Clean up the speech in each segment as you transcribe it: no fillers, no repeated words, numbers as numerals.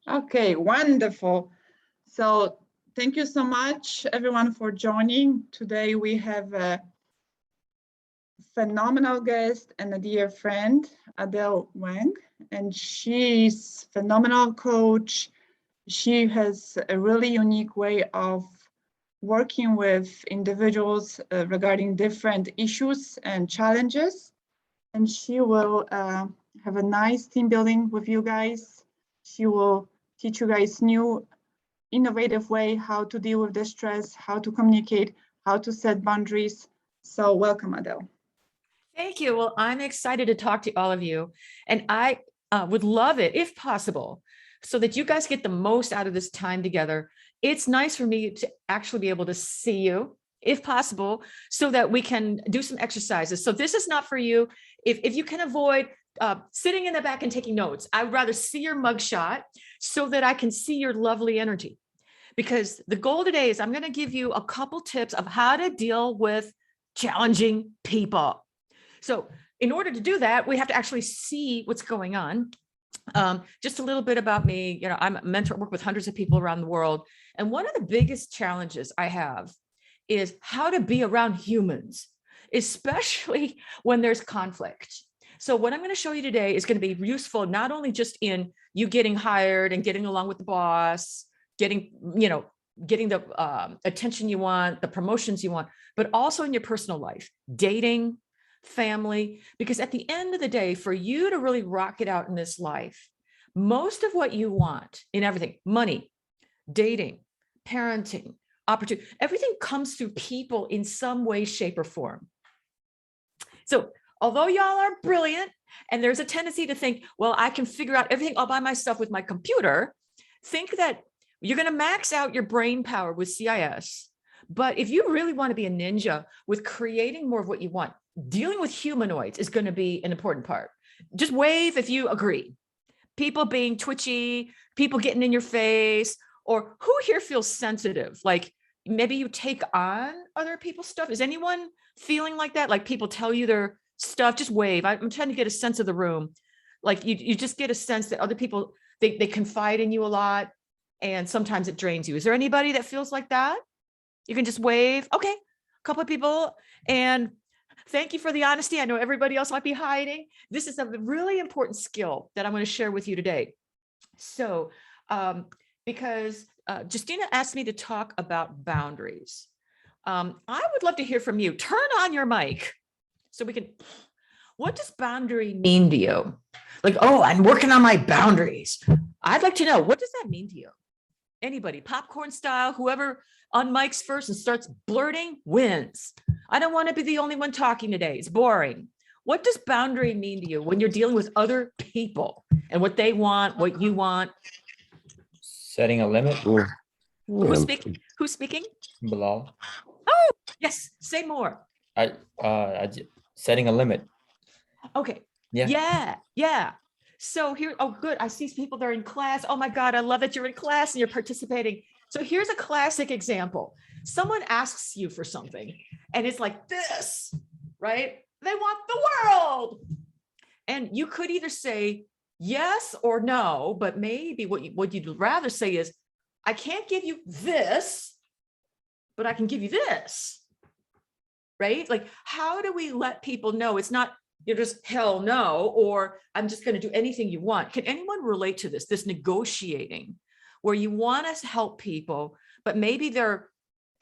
Okay, wonderful. So thank you so much, everyone, for joining. Today we have a phenomenal guest and a dear friend, Adele Wang, and she's phenomenal coach. She has a really unique way of working with individuals regarding different issues and challenges. And she will have a nice team building with you guys. She will teach you guys new innovative way how to deal with the stress, how to communicate, how to set boundaries. So welcome, Adele. Thank you. Well, I'm excited to talk to all of you. And I would love it, if possible, so that you guys get the most out of this time together. It's nice for me to actually be able to see you, if possible, so that we can do some exercises. So this is not for you. If you can avoid sitting in the back and taking notes, I'd rather see your mugshot so that I can see your lovely energy. Because the goal today is I'm going to give you a couple tips of how to deal with challenging people. So in order to do that, we have to actually see what's going on. Just a little bit about me. I'm a mentor, work with hundreds of people around the world. And one of the biggest challenges I have is how to be around humans, especially when there's conflict. So what I'm going to show you today is going to be useful, not only just in you getting hired and getting along with the boss, getting the attention you want, the promotions you want, but also in your personal life, dating, family, because at the end of the day, for you to really rock it out in this life, most of what you want in everything, money, dating, parenting, opportunity, everything comes through people in some way, shape, or form. So although y'all are brilliant, and there's a tendency to think, well, I can figure out everything all by myself with my computer, think that you're going to max out your brain power with CIS. But if you really want to be a ninja with creating more of what you want, dealing with humanoids is going to be an important part. Just wave if you agree. People being twitchy, people getting in your face, or who here feels sensitive? Like maybe you take on other people's stuff. Is anyone feeling like that? Like people tell you their stuff, just wave. I'm trying to get a sense of the room. Like you just get a sense that other people, they confide in you a lot, and sometimes it drains you. Is there anybody that feels like that? You can just wave. Okay, a couple of people. And thank you for the honesty. I know everybody else might be hiding. This is a really important skill that I'm going to share with you today. So, because Justina asked me to talk about boundaries. I would love to hear from you. Turn on your mic so we can, what does boundary mean to you? Like, oh, I'm working on my boundaries. I'd like to know, what does that mean to you? Anybody, popcorn style, whoever on mics first and starts blurting wins. I don't want to be the only one talking today. It's boring. What does boundary mean to you when you're dealing with other people and what they want, what you want? Setting a limit. Who's speaking? Who's speaking? Bilal. Oh, yes. Say more. Setting a limit. Okay. Yeah. So here, oh, good. I see people that are in class. Oh my God, I love that you're in class and you're participating. So here's a classic example. Someone asks you for something and it's like this, right? They want the world. And you could either say yes or no, but maybe what you'd rather say is, I can't give you this, but I can give you this, right? Like, how do we let people know it's not, you're just hell no, or I'm just going to do anything you want. Can anyone relate to this negotiating where you want us to help people, but maybe they're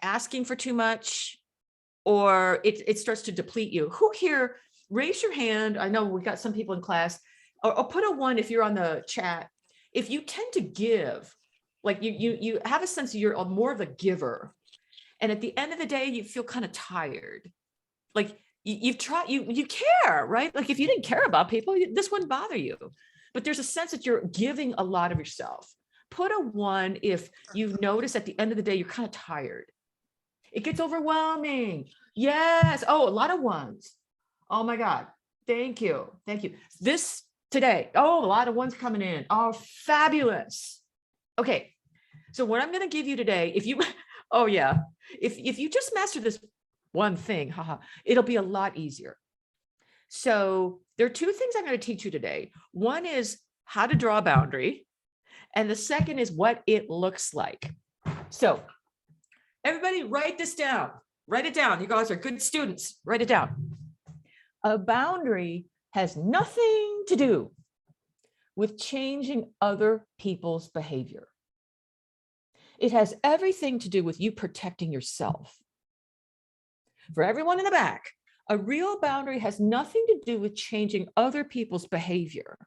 asking for too much or it starts to deplete you? Who here, raise your hand. I know we got some people in class, or put a 1 if you're on the chat. If you tend to give, like you have a sense you're more of a giver. And at the end of the day, you feel kind of tired. Like you've tried, you care, right? Like if you didn't care about people, this wouldn't bother you. But there's a sense that you're giving a lot of yourself. Put a 1 if you notice at the end of the day, you're kind of tired. It gets overwhelming. Yes. Oh, a lot of 1s. Oh my God. Thank you. Thank you. This today. Oh, a lot of 1s coming in. Oh, fabulous. Okay. So what I'm going to give you today, if you, oh yeah, if you just master this one thing, it'll be a lot easier. So there are 2 things I'm going to teach you today. One is how to draw a boundary. And the second is what it looks like. So everybody write this down. Write it down. You guys are good students. Write it down. A boundary has nothing to do with changing other people's behavior. It has everything to do with you protecting yourself. For everyone in the back, a real boundary has nothing to do with changing other people's behavior.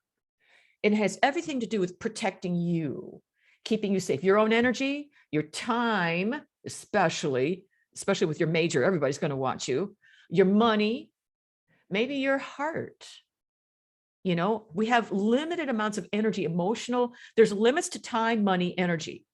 It has everything to do with protecting you, keeping you safe, your own energy, your time, especially with your major, everybody's going to want you, your money, maybe your heart. You know, we have limited amounts of energy, emotional, there's limits to time, money, energy.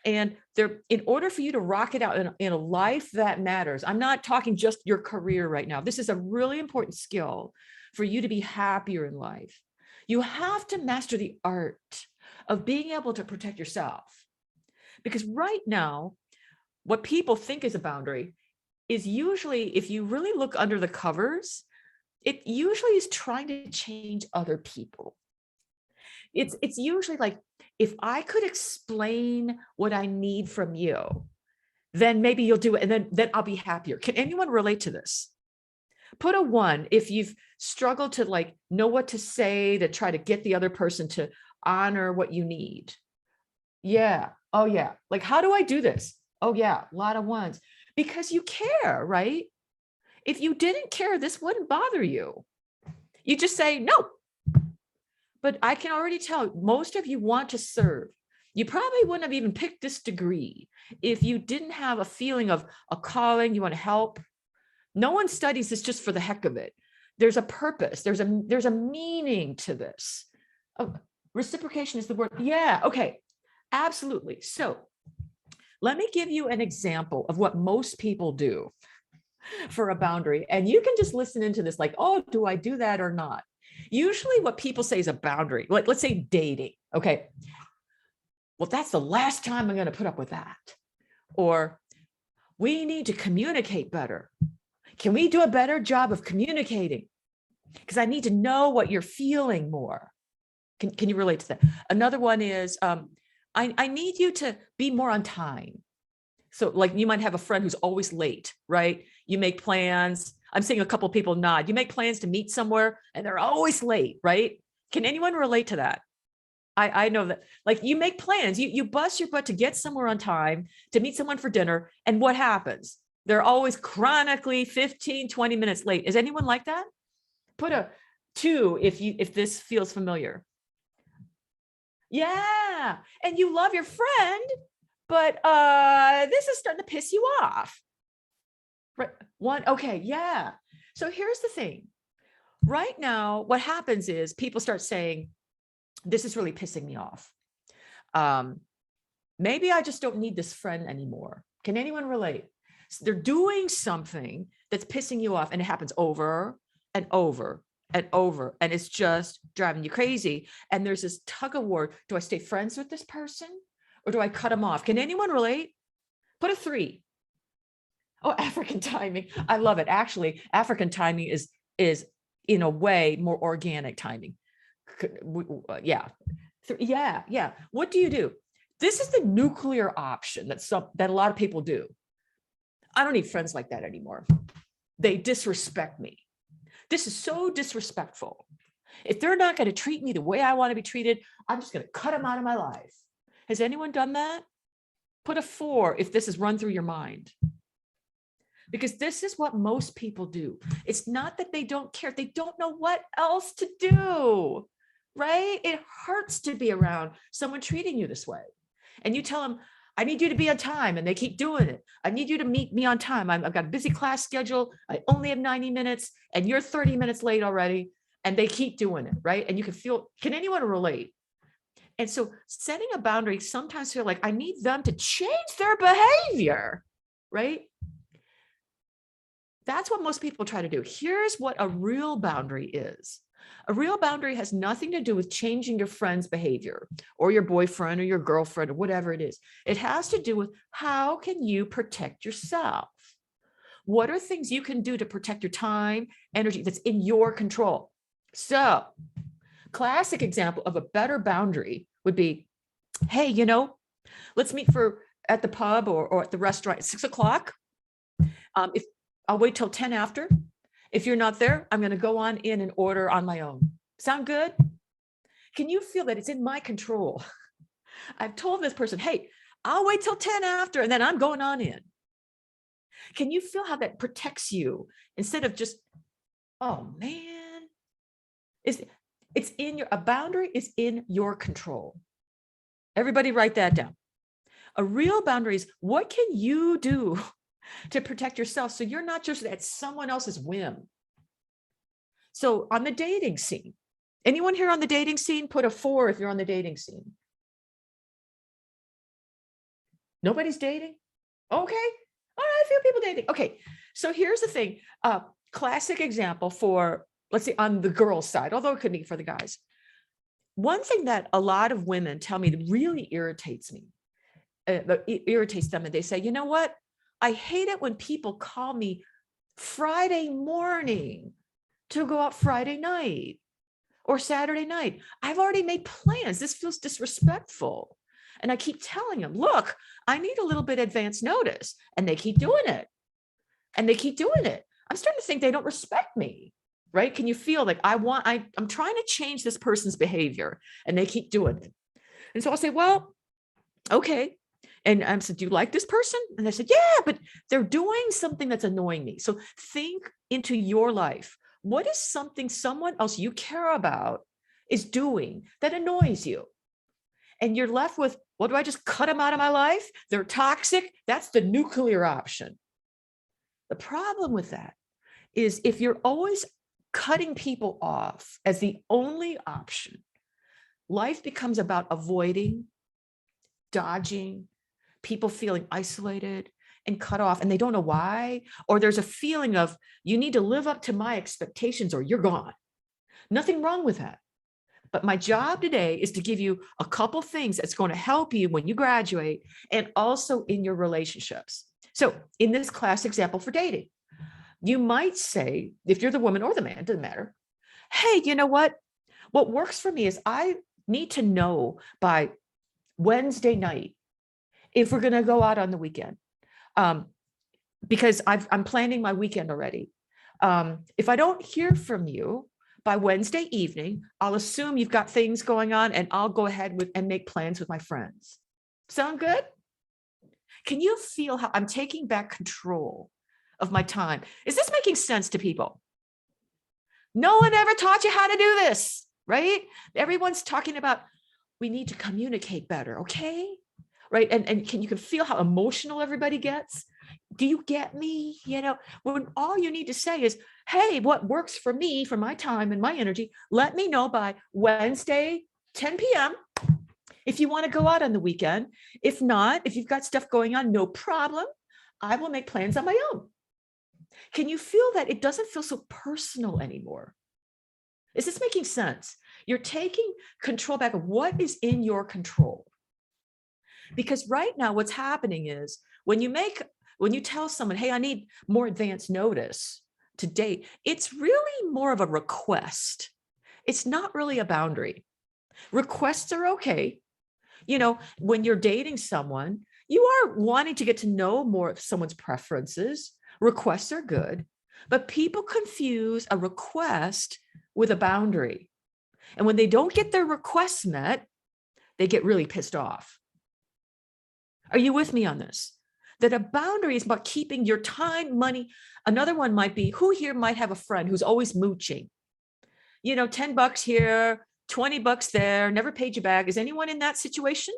And there, in order for you to rock it out in a life that matters, I'm not talking just your career right now. This is a really important skill for you to be happier in life. You have to master the art of being able to protect yourself. Because right now, what people think is a boundary is usually, if you really look under the covers, it usually is trying to change other people. It's usually like, if I could explain what I need from you, then maybe you'll do it, and then I'll be happier. Can anyone relate to this? Put a 1 if you've struggled to like know what to say to try to get the other person to honor what you need. Yeah. Oh yeah. Like, how do I do this? Oh yeah, a lot of 1s. Because you care, right? If you didn't care, this wouldn't bother you. You just say no. But I can already tell most of you want to serve. You probably wouldn't have even picked this degree if you didn't have a feeling of a calling, you want to help. No one studies this just for the heck of it. There's a purpose. There's a meaning to this. Oh, reciprocation is the word. Yeah. Okay. Absolutely. So let me give you an example of what most people do for a boundary. And you can just listen into this like, oh, do I do that or not? Usually what people say is a boundary. Like, let's say dating. Okay. Well, that's the last time I'm going to put up with that. Or we need to communicate better. Can we do a better job of communicating? Because I need to know what you're feeling more. Can you relate to that? Another one is, I need you to be more on time. So like you might have a friend who's always late, right? You make plans. I'm seeing a couple of people nod. You make plans to meet somewhere and they're always late, right? Can anyone relate to that? I know that, like, you make plans, you bust your butt to get somewhere on time, to meet someone for dinner. And what happens? They're always chronically 15, 20 minutes late. Is anyone like that? Put a 2 if this feels familiar. Yeah. And you love your friend, but this is starting to piss you off. Right. 1. Okay. Yeah. So here's the thing. Right now, what happens is people start saying, this is really pissing me off. Maybe I just don't need this friend anymore. Can anyone relate? So they're doing something that's pissing you off, and it happens over and over and over, and it's just driving you crazy. And there's this tug of war. Do I stay friends with this person or do I cut them off? Can anyone relate? Put a 3. Oh, African timing. I love it. Actually, African timing is in a way more organic timing. Yeah. Yeah. What do you do? This is the nuclear option that a lot of people do. I don't need friends like that anymore. They disrespect me. This is so disrespectful. If they're not going to treat me the way I want to be treated, I'm just going to cut them out of my life. Has anyone done that? Put a 4 if this has run through your mind. Because this is what most people do. It's not that they don't care. They don't know what else to do, right? It hurts to be around someone treating you this way. And you tell them, I need you to be on time. And they keep doing it. I need you to meet me on time. I've got a busy class schedule. I only have 90 minutes and you're 30 minutes late already. And they keep doing it, right? And you can feel, can anyone relate? And so setting a boundary sometimes feel like I need them to change their behavior, right? That's what most people try to do. Here's what a real boundary is. A real boundary has nothing to do with changing your friend's behavior or your boyfriend or your girlfriend or whatever it is. It has to do with how can you protect yourself? What are things you can do to protect your time, energy that's in your control? So, classic example of a better boundary would be, hey, let's meet at the pub or at the restaurant at 6 o'clock. If I'll wait till 10 after. If you're not there, I'm going to go on in and order on my own. Sound good? Can you feel that it's in my control? I've told this person, hey, I'll wait till 10 after, and then I'm going on in. Can you feel how that protects you instead of just, oh man, a boundary is in your control. Everybody write that down. A real boundary is what can you do to protect yourself so you're not just at someone else's whim. So on the dating scene, anyone here on the dating scene, put a 4 if you're on the dating scene. Nobody's dating? Okay. All right, a few people dating. Okay. So here's the thing. Classic example for, let's say on the girls' side, although it could be for the guys. One thing that a lot of women tell me that really irritates me, irritates them, and they say, you know what? I hate it when people call me Friday morning to go out Friday night or Saturday night. I've already made plans. This feels disrespectful. And I keep telling them, look, I need a little bit advance notice. And they keep doing it. And they keep doing it. I'm starting to think they don't respect me, right? Can you feel like I'm trying to change this person's behavior and they keep doing it. And so I'll say, well, okay. And I said, do you like this person? And they said, yeah, but they're doing something that's annoying me. So think into your life. What is something someone else you care about is doing that annoys you? And you're left with, well, do I just cut them out of my life? They're toxic. That's the nuclear option. The problem with that is if you're always cutting people off as the only option, life becomes about avoiding, dodging, people feeling isolated and cut off, and they don't know why, or there's a feeling of you need to live up to my expectations or you're gone. Nothing wrong with that. But my job today is to give you a couple things that's going to help you when you graduate and also in your relationships. So in this class example for dating, you might say, if you're the woman or the man, doesn't matter. Hey, you know what? What works for me is I need to know by Wednesday night if we're going to go out on the weekend, because I'm planning my weekend already. If I don't hear from you by Wednesday evening, I'll assume you've got things going on and I'll go ahead and make plans with my friends. Sound good? Can you feel how I'm taking back control of my time? Is this making sense to people? No one ever taught you how to do this, right? Everyone's talking about we need to communicate better, okay? Right? And you can feel how emotional everybody gets. Do you get me? When all you need to say is, hey, what works for me, for my time and my energy, let me know by Wednesday, 10 p.m. if you want to go out on the weekend. If not, if you've got stuff going on, no problem. I will make plans on my own. Can you feel that it doesn't feel so personal anymore? Is this making sense? You're taking control back of what is in your control. Because right now what's happening is when you tell someone, hey, I need more advance notice to date, it's really more of a request. It's not really a boundary. Requests are okay. When you're dating someone, you are wanting to get to know more of someone's preferences. Requests are good, but people confuse a request with a boundary. And when they don't get their requests met, they get really pissed off. Are you with me on this? That a boundary is about keeping your time, money. Another one might be, who here might have a friend who's always mooching? $10 here, $20 there, never paid you back. Is anyone in that situation?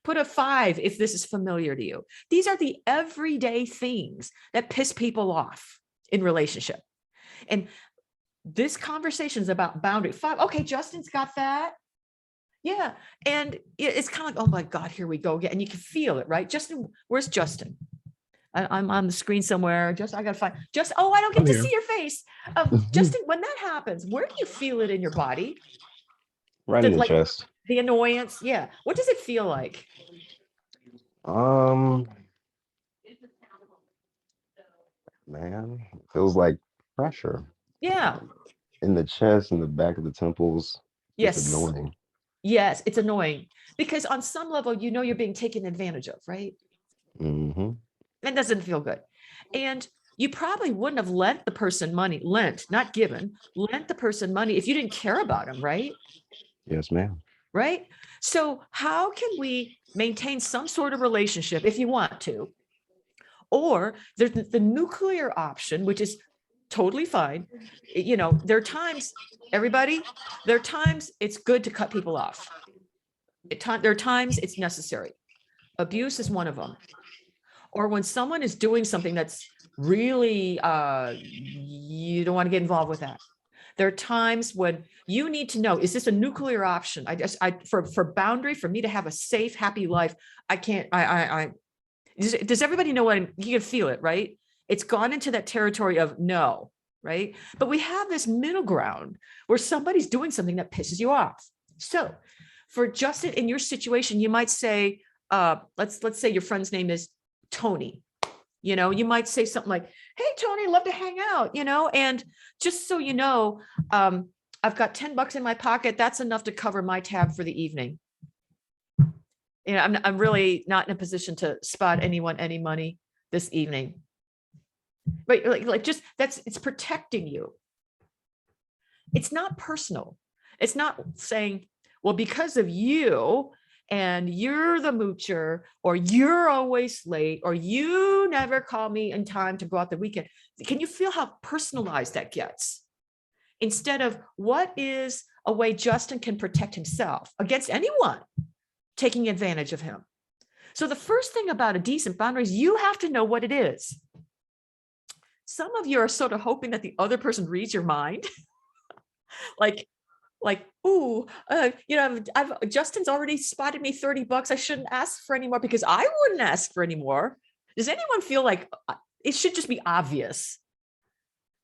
Put a 5 if this is familiar to you. These are the everyday things that piss people off in relationship. And this conversation is about boundary. 5. Okay, Justin's got that. Yeah. And it's kind of like, oh my God, here we go again. And you can feel it, right? Justin, where's Justin? I'm on the screen somewhere. I got to find just, oh, I don't get to see your face. Justin, when that happens, where do you feel it in your body? Right in the chest. The annoyance. Yeah. What does it feel like? Man, it feels like pressure. Yeah. In the chest, in the back of the temples. Yes. It's annoying. Yes, it's annoying because on some level, you know, you're being taken advantage of, right? Mm-hmm. That doesn't feel good. And you probably wouldn't have lent the person money, not given, lent the person money if you didn't care about them, right? Yes, ma'am. Right? So how can we maintain some sort of relationship if you want to? Or there's the nuclear option, which is totally fine. You know, there are times, everybody, there are times it's good to cut people off. There are times it's necessary. Abuse is one of them. Or when someone is doing something that's really, you don't want to get involved with that. There are times when you need to know, is this a nuclear option? For boundary, for me to have a safe, happy life, I can't, does everybody know what you can feel it, right? It's gone into that territory of no, right? But we have this middle ground where somebody's doing something that pisses you off. So for Justin, in your situation, you might say, let's say your friend's name is Tony. You know, you might say something like, hey, Tony, love to hang out, you know, and just so you know, I've got $10 in my pocket. That's enough to cover my tab for the evening. You know, I'm really not in a position to spot anyone any money this evening. Right, like just it's protecting you. It's not personal. It's not saying, well, because of you, and you're the moocher, or you're always late, or you never call me in time to go out the weekend. Can you feel how personalized that gets? Instead of what is a way Justin can protect himself against anyone taking advantage of him? So the first thing about a decent boundary is you have to know what it is. Some of you are sort of hoping that the other person reads your mind. like, ooh, you know, Justin's already spotted me $30. I shouldn't ask for any more because I wouldn't ask for any more. Does anyone feel like it should just be obvious?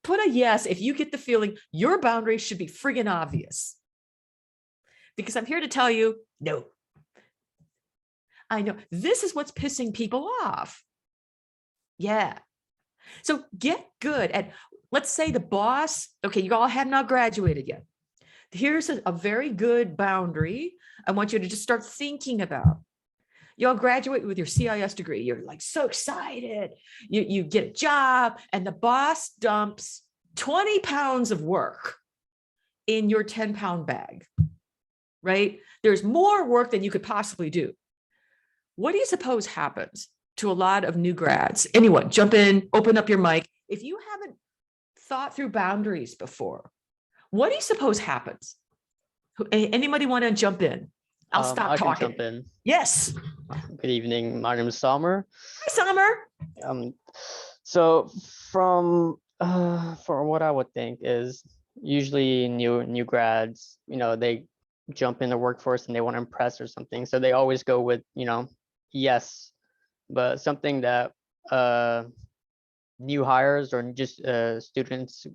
Put a yes if you get the feeling your boundary should be friggin' obvious. Because I'm here to tell you, no. I know this is what's pissing people off. Yeah. So get good at, let's say the boss, okay, you all have not graduated yet. Here's a very good boundary I want you to just start thinking about. You'll graduate with your CIS degree. You're like so excited. You get a job and the boss dumps 20 pounds of work in your 10-pound bag, right? There's more work than you could possibly do. What do you suppose happens to a lot of new grads? Anyone, jump in, open up your mic. If you haven't thought through boundaries before, what do you suppose happens? Anybody want to jump in? I'll stop I talking. can jump in. Yes. Good evening. My name is Summer. Hi, Summer. So from what I would think is usually new grads, you know, they jump in the workforce and they want to impress or something. So they always go with, you know, yes, but something that new hires or just students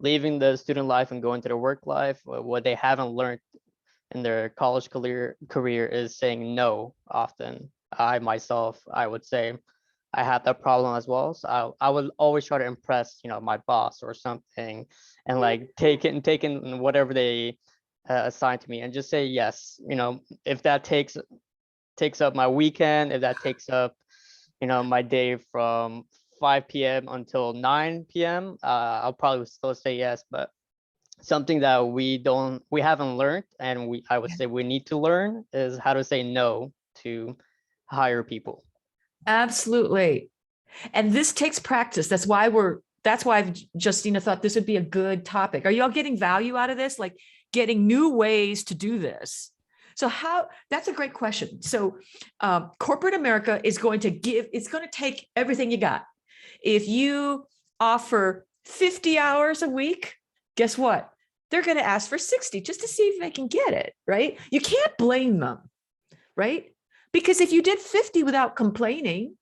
leaving the student life and going to the work life, what they haven't learned in their college career is saying no often. I myself, I would say I had that problem as well. So I would always try to impress, you know, my boss or something and like take in whatever they assign to me and just say yes. You know, if that takes up my weekend, if that takes up, you know, my day from 5 p.m. until 9 p.m. I'll probably still say yes, but something that we haven't learned and I would say we need to learn is how to say no to hire people. Absolutely. And this takes practice. That's why Justina thought this would be a good topic. Are you all getting value out of this? Like getting new ways to do this? So that's a great question. So corporate America is going to it's going to take everything you got. If you offer 50 hours a week, guess what? They're going to ask for 60 just to see if they can get it, right? You can't blame them, right? Because if you did 50 without complaining,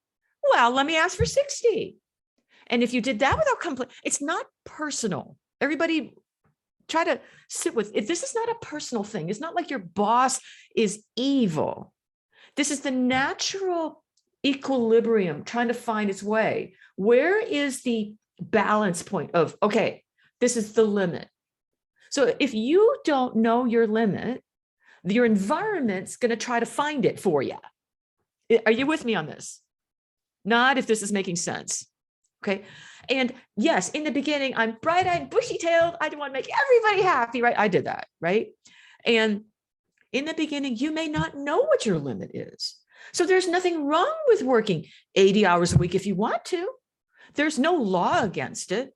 well, let me ask for 60. And if you did that without complaining, it's not personal. Everybody try to sit with it. This is not a personal thing. It's not like your boss is evil. This is the natural equilibrium trying to find its way. Where is the balance point of, okay, this is the limit. So if you don't know your limit, your environment's going to try to find it for you. Are you with me on this? Not if this is making sense. Okay. And yes, in the beginning, I'm bright-eyed, bushy-tailed. I want to make everybody happy, right? I did that, right? And in the beginning, you may not know what your limit is. So there's nothing wrong with working 80 hours a week if you want to. There's no law against it.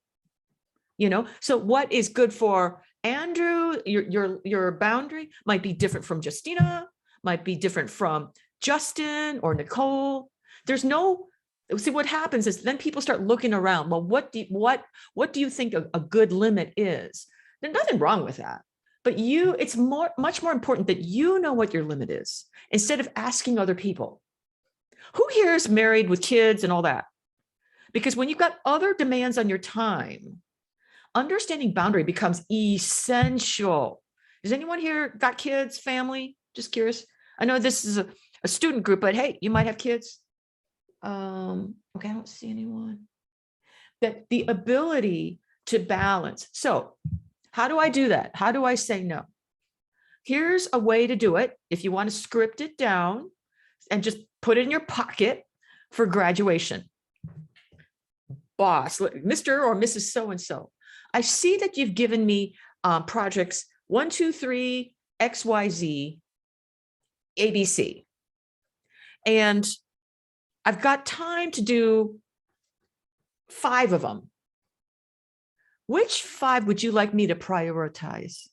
So what is good for Andrew, your boundary might be different from Justina, might be different from Justin or Nicole. There's no, see what happens is then people start looking around. Well, what do you think a good limit is? There's nothing wrong with that. But it's much more important that you know what your limit is instead of asking other people. Who here is married with kids and all that? Because when you've got other demands on your time, understanding boundary becomes essential. Does anyone here got kids, family? Just curious. I know this is a student group, but hey, you might have kids. Okay, I don't see anyone. That the ability to balance. So how do I do that? How do I say no? Here's a way to do it. If you want to script it down and just put it in your pocket for graduation. Boss, Mr. or Mrs. So-and-so. I see that you've given me projects 1, 2, 3, X, Y, Z, ABC. And I've got time to do 5 of them. Which 5 would you like me to prioritize?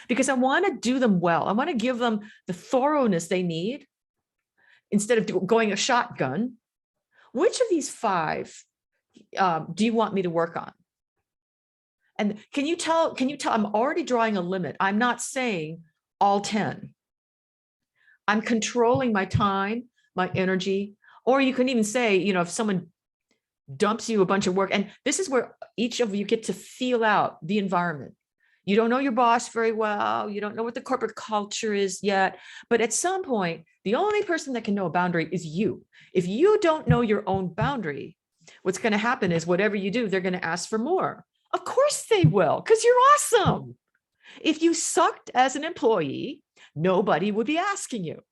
Because I want to do them well. I want to give them the thoroughness they need instead of going a shotgun. Which of these 5 do you want me to work on? And can you tell, I'm already drawing a limit. I'm not saying all 10. I'm controlling my time, my energy, or you can even say, if someone dumps you a bunch of work, and this is where each of you get to feel out the environment. You don't know your boss very well. You don't know what the corporate culture is yet, but at some point, the only person that can know a boundary is you. If you don't know your own boundary, what's going to happen is whatever you do, they're going to ask for more. Of course they will, because you're awesome. If you sucked as an employee, nobody would be asking you.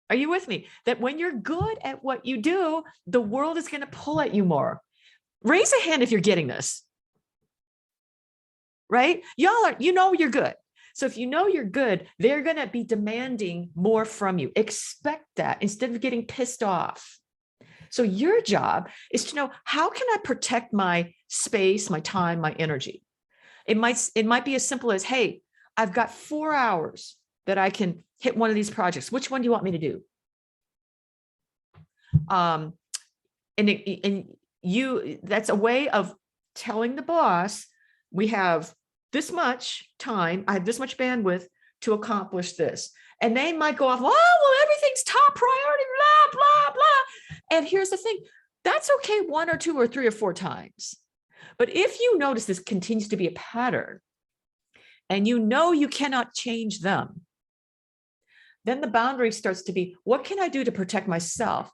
Are you with me? That when you're good at what you do, the world is going to pull at you more. Raise a hand if you're getting this. Right? Y'all are, you're good. So if you know you're good, they're going to be demanding more from you. Expect that instead of getting pissed off. So your job is to know, how can I protect my space, my time, my energy? It might be as simple as, hey, I've got 4 hours that I can hit one of these projects. Which one do you want me to do? That's a way of telling the boss, we have this much time, I have this much bandwidth to accomplish this. And they might go off, well, everything's top priority, blah, blah, blah. And here's the thing, that's okay 1 or 2 or 3 or 4 times. But if you notice this continues to be a pattern and you cannot change them, then the boundary starts to be, what can I do to protect myself?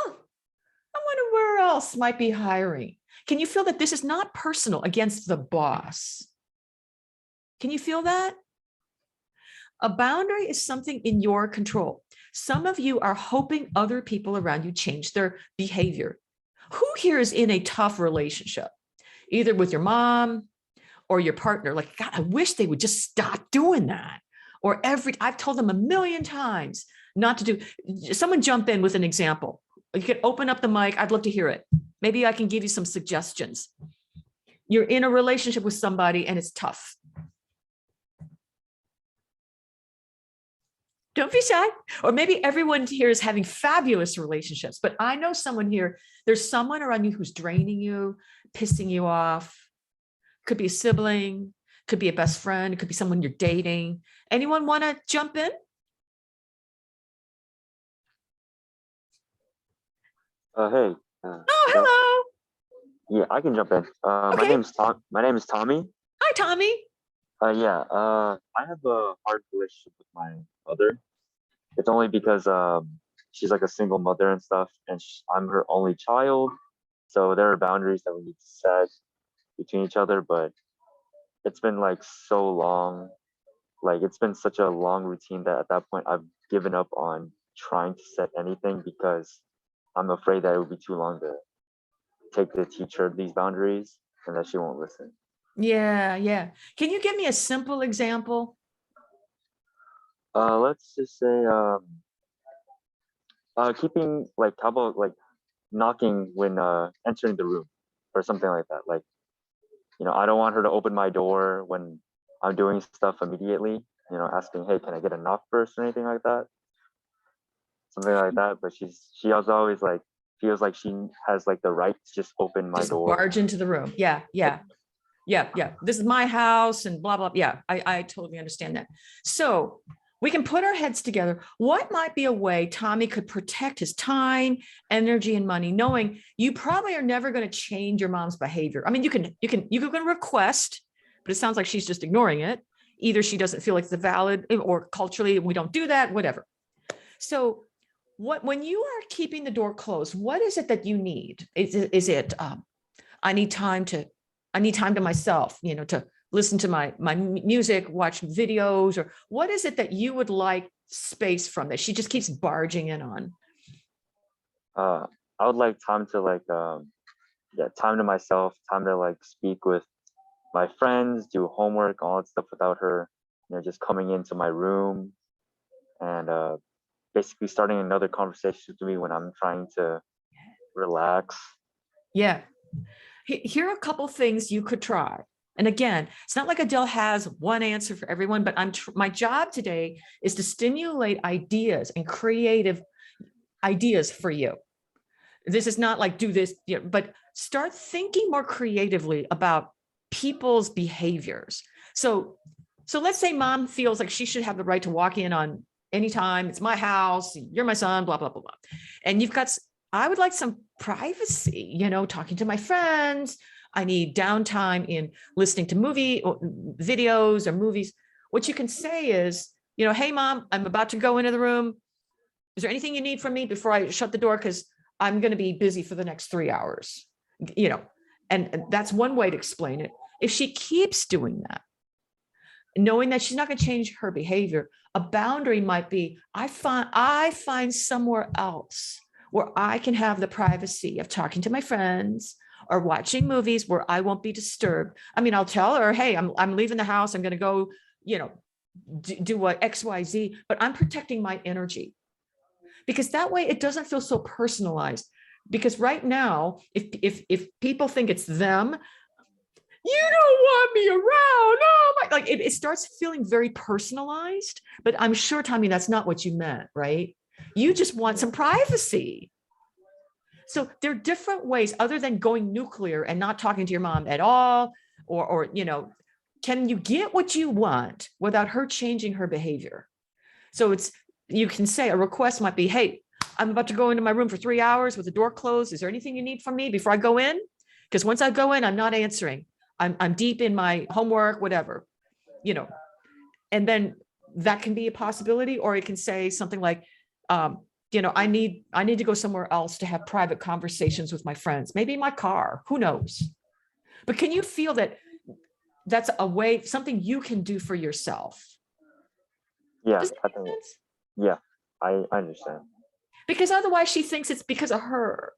I wonder where else might be hiring. Can you feel that this is not personal against the boss? Can you feel that? A boundary is something in your control. Some of you are hoping other people around you change their behavior. Who here is in a tough relationship, either with your mom or your partner? Like, God, I wish they would just stop doing that. Or I've told them a million times not to do. Someone jump in with an example. You can open up the mic. I'd love to hear it. Maybe I can give you some suggestions. You're in a relationship with somebody and it's tough. Don't be shy. Or maybe everyone here is having fabulous relationships, but I know someone here, there's someone around you who's draining you, pissing you off. Could be a sibling, could be a best friend, it could be someone you're dating. Anyone want to jump in? Hey. Oh, Adele? hello. Yeah, I can jump in. My Okay. name's Tom. My name is Tommy. Hi, Tommy. Yeah. I have a hard relationship with my mother. It's only because she's like a single mother and stuff, and I'm her only child. So there are boundaries that we need to set between each other. But it's been like so long like it's been such a long routine that at that point I've given up on trying to set anything because I'm afraid that it would be too long to take the teacher these boundaries and that she won't listen. Yeah. Can you give me a simple example? Let's just say keeping like how about like knocking when entering the room or something like that. Like, I don't want her to open my door when I'm doing stuff immediately, asking, hey, can I get a knock first or anything like that? Something like that. But she also always like feels like she has like the right to just open my Just door. barge into the room. Yeah. This is my house and blah, blah. Yeah, I totally understand that. So we can put our heads together. What might be a way Tommy could protect his time, energy, and money, knowing you probably are never going to change your mom's behavior? I mean, you can request, but it sounds like she's just ignoring it. Either she doesn't feel like it's valid, or culturally we don't do that, whatever. So when you are keeping the door closed, what is it that you need? Is it I need time to myself, to listen to my music, watch videos, or what is it that you would like space from that she just keeps barging in on? I would like time to like time to myself, time to like speak with my friends, do homework, all that stuff without her, just coming into my room and basically starting another conversation with me when I'm trying to relax. Yeah. Here are a couple things you could try. And again, it's not like Adele has one answer for everyone, but my job today is to stimulate ideas and creative ideas for you. This is not like do this, but start thinking more creatively about people's behaviors. So let's say mom feels like she should have the right to walk in on anytime. It's my house, you're my son, blah, blah, blah, blah. And I would like some privacy, talking to my friends. I need downtime in listening to videos or movies. What you can say is, hey, mom, I'm about to go into the room. Is there anything you need from me before I shut the door? Because I'm going to be busy for the next 3 hours, and that's one way to explain it. If she keeps doing that, knowing that she's not going to change her behavior, a boundary might be, I find somewhere else where I can have the privacy of talking to my friends or watching movies where I won't be disturbed. I mean, I'll tell her, hey, I'm leaving the house. I'm going to go, do what X, Y, Z, but I'm protecting my energy, because that way it doesn't feel so personalized. Because right now, if people think it's them, you don't want me around. Oh my, like it starts feeling very personalized, but I'm sure, Tommy, that's not what you meant, right? You just want some privacy. So there are different ways other than going nuclear and not talking to your mom at all, or can you get what you want without her changing her behavior? So you can say a request might be, hey, I'm about to go into my room for 3 hours with the door closed. Is there anything you need from me before I go in? Because once I go in, I'm not answering. I'm deep in my homework, whatever, and then that can be a possibility. Or it can say something like, I need to go somewhere else to have private conversations with my friends, maybe in my car, who knows? But can you feel that that's a way, something you can do for yourself? Yeah, Does that I make think, sense? yeah, I understand. Because otherwise she thinks it's because of her.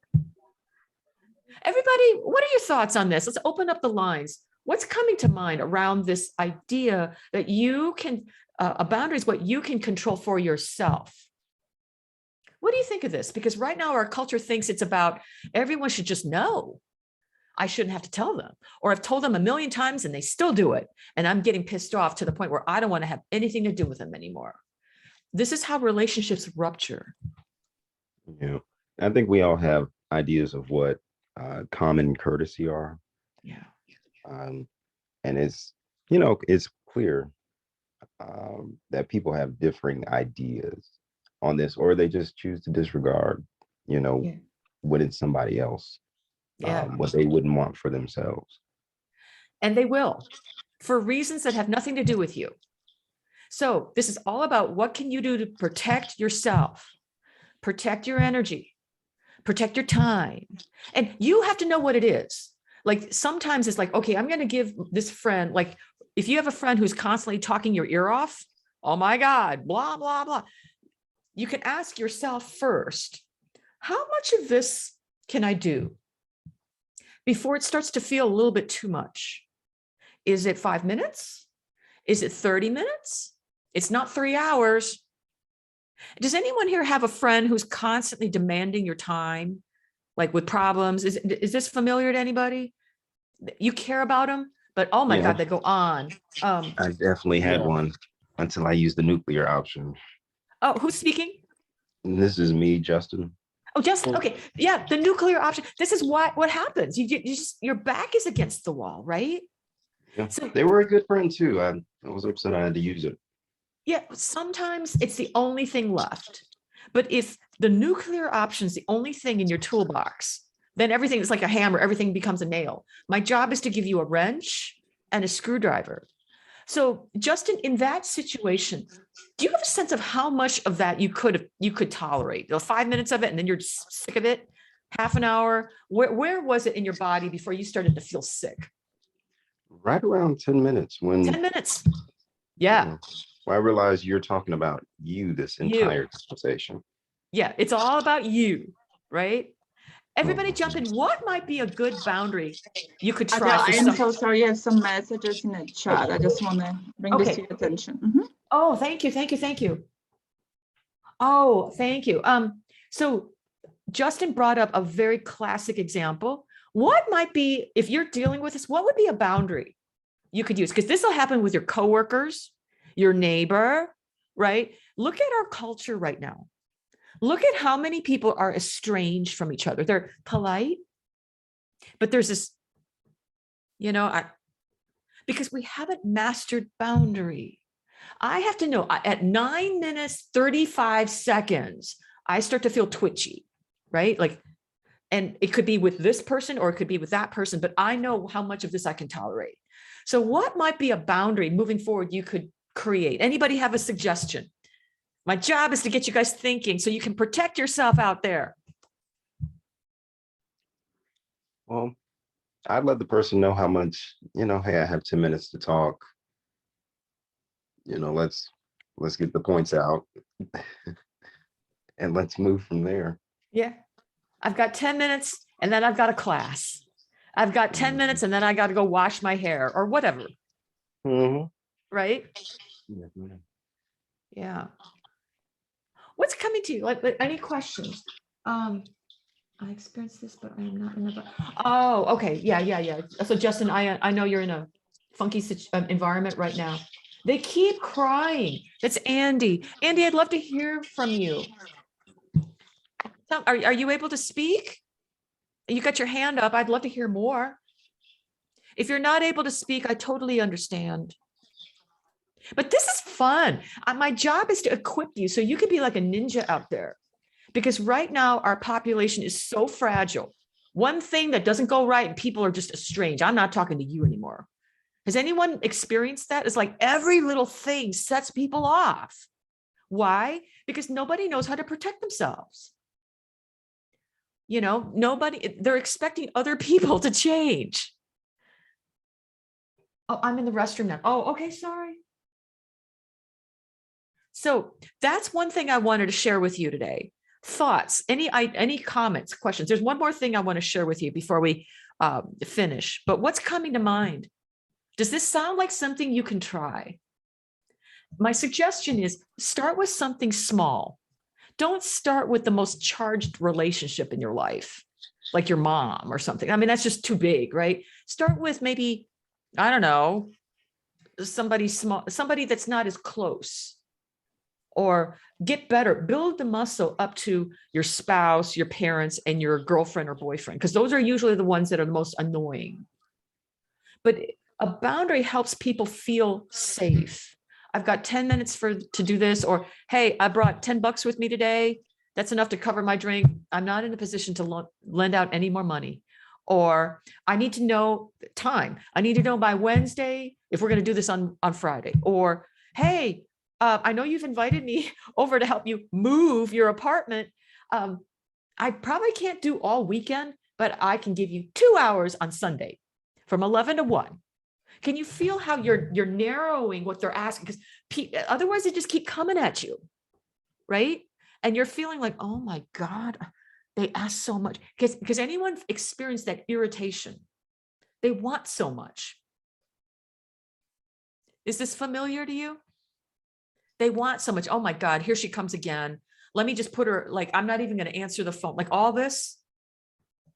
Everybody, what are your thoughts on this? Let's open up the lines. What's coming to mind around this idea that you can, a boundary is what you can control for yourself? What do you think of this? Because right now our culture thinks it's about everyone should just know. I shouldn't have to tell them, or I've told them a million times and they still do it. And I'm getting pissed off to the point where I don't want to have anything to do with them anymore. This is how relationships rupture. Yeah. I think we all have ideas of what common courtesy are. Yeah. And it's clear that people have differing ideas on this, or they just choose to disregard, Yeah. what it's somebody else, Yeah. what they wouldn't want for themselves. And they will, for reasons that have nothing to do with you. So this is all about what can you do to protect yourself, protect your energy, protect your time. And you have to know what it is. Like sometimes it's like, okay, I'm going to give this friend, like If you have a friend who's constantly talking your ear off, oh my God, blah, blah, blah. You can ask yourself first, how much of this can I do before it starts to feel a little bit too much? Is it 5 minutes? Is it 30 minutes? It's not 3 hours. Does anyone here have a friend who's constantly demanding your time, like with problems? Is this familiar to anybody? You care about them, but oh my Yeah. God, they go on. I definitely had Yeah. one until I used the nuclear option. Oh, who's speaking? And this is me, Justin. Oh, just okay. Yeah, the nuclear option. This is what happens. You just, your back is against the wall, right? Yeah. So They were a good friend too. I was upset I had to use it. yeah, sometimes it's the only thing left. But if the nuclear option is the only thing in your toolbox, then everything is like a hammer, everything becomes a nail. My job is to give you a wrench and a screwdriver. So Justin, in that situation, do you have a sense of how much of that you could tolerate? 5 minutes of it and then you're just sick of it? Half an hour? Where was it in your body before you started to feel sick? Right around 10 minutes when 10 minutes. Yeah. I realized you're talking about you this You. entire conversation. Yeah, it's all about you, right? Everybody Mhm. jump in. What might be a good boundary you could try Adele, for I am some? so sorry. I have some messages in the chat. I just want to bring this Okay. to your attention. Mhm. Oh, thank you, thank you, thank you. Oh, thank you. So Justin brought up a very classic example. What might be, if you're dealing with this, what would be a boundary you could use? Because this will happen with your coworkers, your neighbor, right? Look at our culture right now. Look at how many people are estranged from each other. They're polite, but there's this, because we haven't mastered boundary. I have to know at 9 minutes, 35 seconds, I start to feel twitchy, right? Like, and it could be with this person or it could be with that person, but I know how much of this I can tolerate. So what might be a boundary moving forward you could create? Anybody have a suggestion? My job is to get you guys thinking so you can protect yourself out there. Well, I'd let the person know how much, hey, I have 10 minutes to talk. Let's get the points out and let's move from there. Yeah. I've got 10 minutes and then I've got a class. I've got 10 minutes and then I got to go wash my hair or whatever. Mhm. Right? Yes, ma'am. Yeah. What's coming to you? Like any questions? I experienced this, but I am not in the. Oh, okay. Yeah. So Justin, I know you're in a funky environment right now. They keep crying. That's Andy. Andy, I'd love to hear from you. Are you able to speak? You got your hand up. I'd love to hear more. If you're not able to speak, I totally understand. But this is fun. My job is to equip you so you could be like a ninja out there. Because right now our population is so fragile. One thing that doesn't go right and people are just estranged. I'm not talking to you anymore. Has anyone experienced that? It's like every little thing sets people off. Why? Because nobody knows how to protect themselves. They're expecting other people to change. Oh, I'm in the restroom now. Oh, okay, sorry. So that's one thing I wanted to share with you today. Thoughts, any comments, questions? There's one more thing I want to share with you before we finish, but what's coming to mind? Does this sound like something you can try? My suggestion is start with something small. Don't start with the most charged relationship in your life, like your mom or something. I mean, that's just too big, right? Start with maybe, I don't know, somebody small, somebody that's not as close. Or get better, build the muscle up to your spouse, your parents, and your girlfriend or boyfriend, because those are usually the ones that are the most annoying. But a boundary helps people feel safe. I've got 10 minutes to do this, or hey, I brought $10 with me today. That's enough to cover my drink. I'm not in a position to lend out any more money. Or I need to know time. I need to know by Wednesday if we're going to do this on Friday. Or hey, I know you've invited me over to help you move your apartment. I probably can't do all weekend, but I can give you 2 hours on Sunday from 11 to 1. Can you feel how you're narrowing what they're asking? Because otherwise they just keep coming at you, right? And you're feeling like, oh my God, they ask so much. Because anyone experienced that irritation? They want so much. Is this familiar to you? They want so much. Oh my God, here she comes again. Let me just put her, like, I'm not even going to answer the phone. Like all this.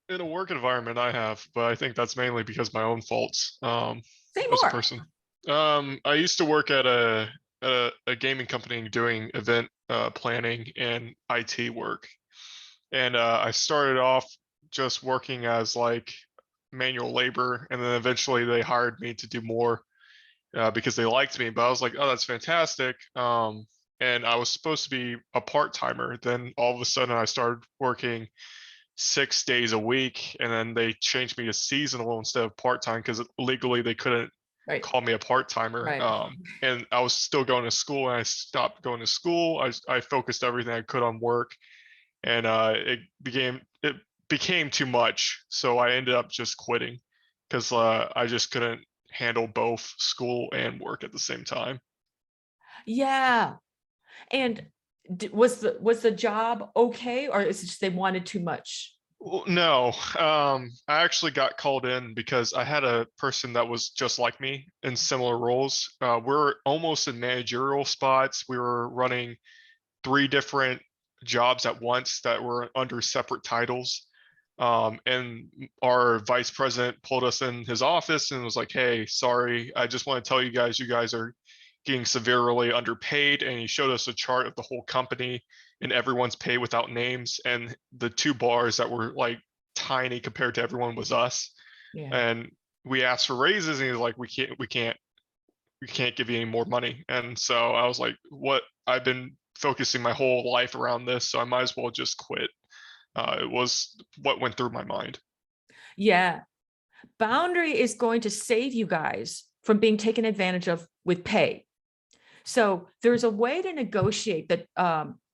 In a work environment, I have, but I think that's mainly because my own faults. Say As a more. person. I used to work at a gaming company doing event planning and IT work, and I started off just working as like manual labor, and then eventually they hired me to do more because they liked me. But I was like, oh, that's fantastic. And I was supposed to be a part-timer. Then all of a sudden, I started working 6 days a week, and then they changed me to seasonal instead of part-time because legally they couldn't Right. call me a part-timer. Right. And I was still going to school, and I stopped going to school. I focused everything I could on work, and it became too much. So I ended up just quitting because I just couldn't handle both school and work at the same time. Yeah. And was the job okay, or is it just they wanted too much? Well, no, I actually got called in because I had a person that was just like me in similar roles. We're almost in managerial spots. We were running 3 different jobs at once that were under separate titles. And our vice president pulled us in his office and was like, hey, sorry, I just want to tell you guys are getting severely underpaid. And he showed us a chart of the whole company and everyone's pay without names. And the 2 bars that were like tiny compared to everyone was us. Yeah. And we asked for raises, and he's like, we can't give you any more money. And so I was like, what? I've been focusing my whole life around this, so I might as well just quit. It was what went through my mind. Yeah. Boundary is going to save you guys from being taken advantage of with pay. So there's a way to negotiate that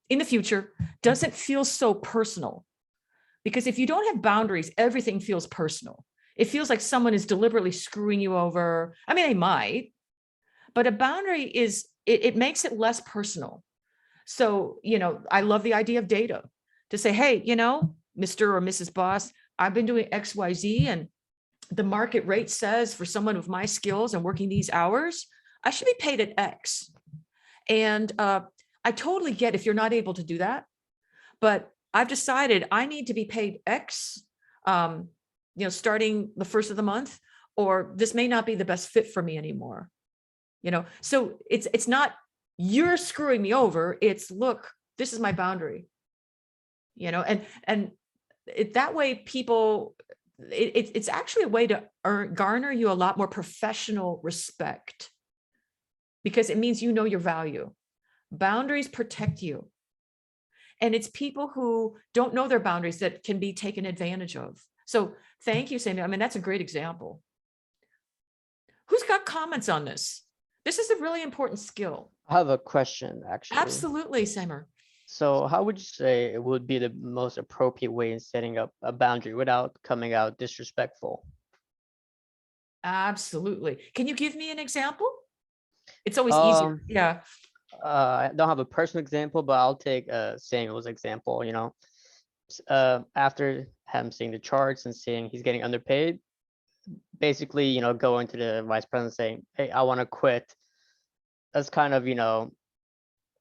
in the future doesn't feel so personal. Because if you don't have boundaries, everything feels personal. It feels like someone is deliberately screwing you over. I mean, they might, but a boundary is, it makes it less personal. So, I love the idea of data to say, hey, Mr. or Mrs. Boss, I've been doing X, Y, Z, and the market rate says for someone with my skills and working these hours, I should be paid at X. And I totally get if you're not able to do that, but I've decided I need to be paid X, starting the first of the month, or this may not be the best fit for me anymore. So it's not you're screwing me over. It's, look, this is my boundary, and that way people, it's actually a way to garner you a lot more professional respect, because it means your value. Boundaries protect you. And it's people who don't know their boundaries that can be taken advantage of. So thank you, Sammy. I mean, that's a great example. Who's got comments on this? This is a really important skill. I have a question, actually. Absolutely, Samer. So how would you say it would be the most appropriate way in setting up a boundary without coming out disrespectful? Absolutely. Can you give me an example? It's always easier. Yeah. I don't have a personal example, but I'll take Samuel's example. After him seeing the charts and seeing he's getting underpaid, basically, going to the vice president saying, hey, I want to quit. That's kind of,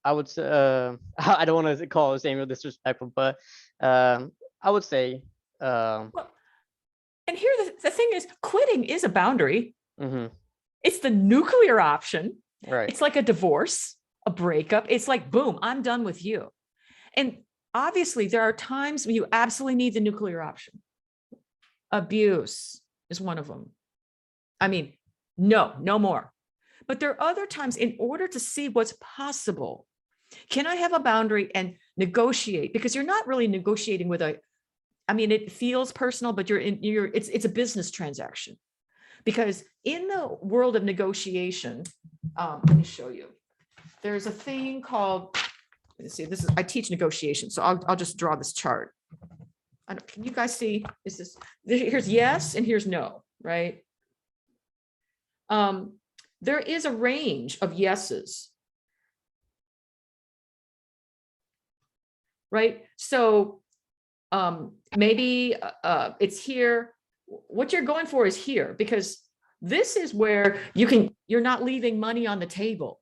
I would say, I don't want to call Samuel disrespectful, but I would say. Well, and here the thing is, quitting is a boundary. Mm-hmm. It's the nuclear option. Right. It's like a divorce, a breakup. It's like, boom, I'm done with you. And obviously there are times when you absolutely need the nuclear option. Abuse is one of them. I mean, no more. But there are other times, in order to see what's possible, can I have a boundary and negotiate? Because you're not really negotiating with it feels personal, but it's a business transaction. Because in the world of negotiation, let me show you. There's a thing called, let's see, I teach negotiation, so I'll just draw this chart. Can you guys see? Here's yes and here's no, right? there is a range of yeses. Right? So maybe it's here. What you're going for is here, because this is where you're not leaving money on the table,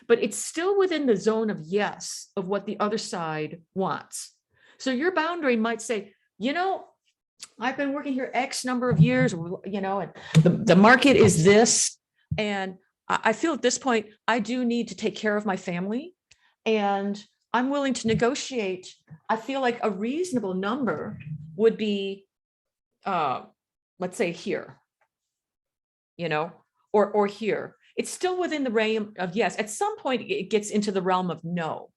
but it's still within the zone of yes, of what the other side wants. So your boundary might say, you know, I've been working here X number of years, you know, and the market is this. And I feel at this point, I do need to take care of my family, and I'm willing to negotiate. I feel like a reasonable number would be, let's say here, you know, or here. It's still within the realm of yes. At some point, it gets into the realm of no,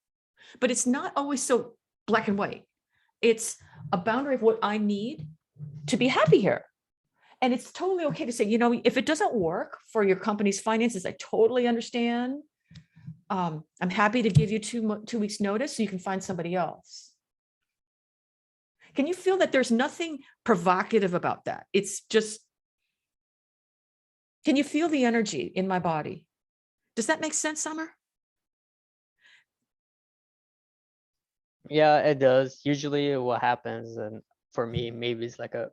but it's not always so black and white. It's a boundary of what I need to be happy here. And it's totally okay to say, you know, if it doesn't work for your company's finances, I totally understand. I'm happy to give you 2 weeks notice so you can find somebody else. Can you feel that there's nothing provocative about that? It's just, can you feel the energy in my body? Does that make sense, Summer? Yeah, it does. Usually what happens, and for me, maybe it's like a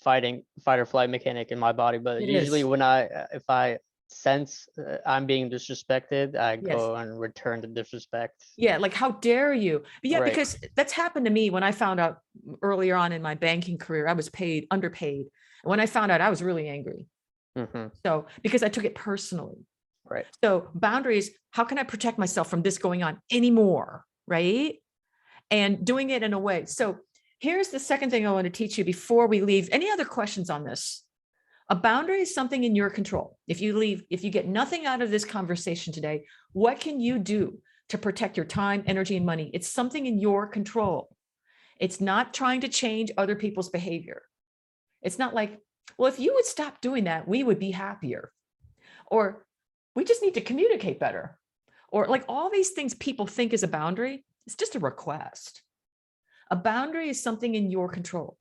fight or flight mechanic in my body, but It usually is. when if I sense I'm being disrespected, I Yes. go and return the disrespect. Yeah, like how dare you? But yeah, Right. because that's happened to me when I found out earlier on in my banking career, I was underpaid. And when I found out, I was really angry. Hmm. So because I took it personally. Right. So boundaries, how can I protect myself from this going on anymore? Right. And doing it in a way. So here's the second thing I want to teach you before we leave. Any other questions on this? A boundary is something in your control. If you get nothing out of this conversation today, what can you do to protect your time, energy, and money? It's something in your control. It's not trying to change other people's behavior. It's not like, well, if you would stop doing that, we would be happier. Or we just need to communicate better. Or like all these things people think is a boundary, it's just a request. A boundary is something in your control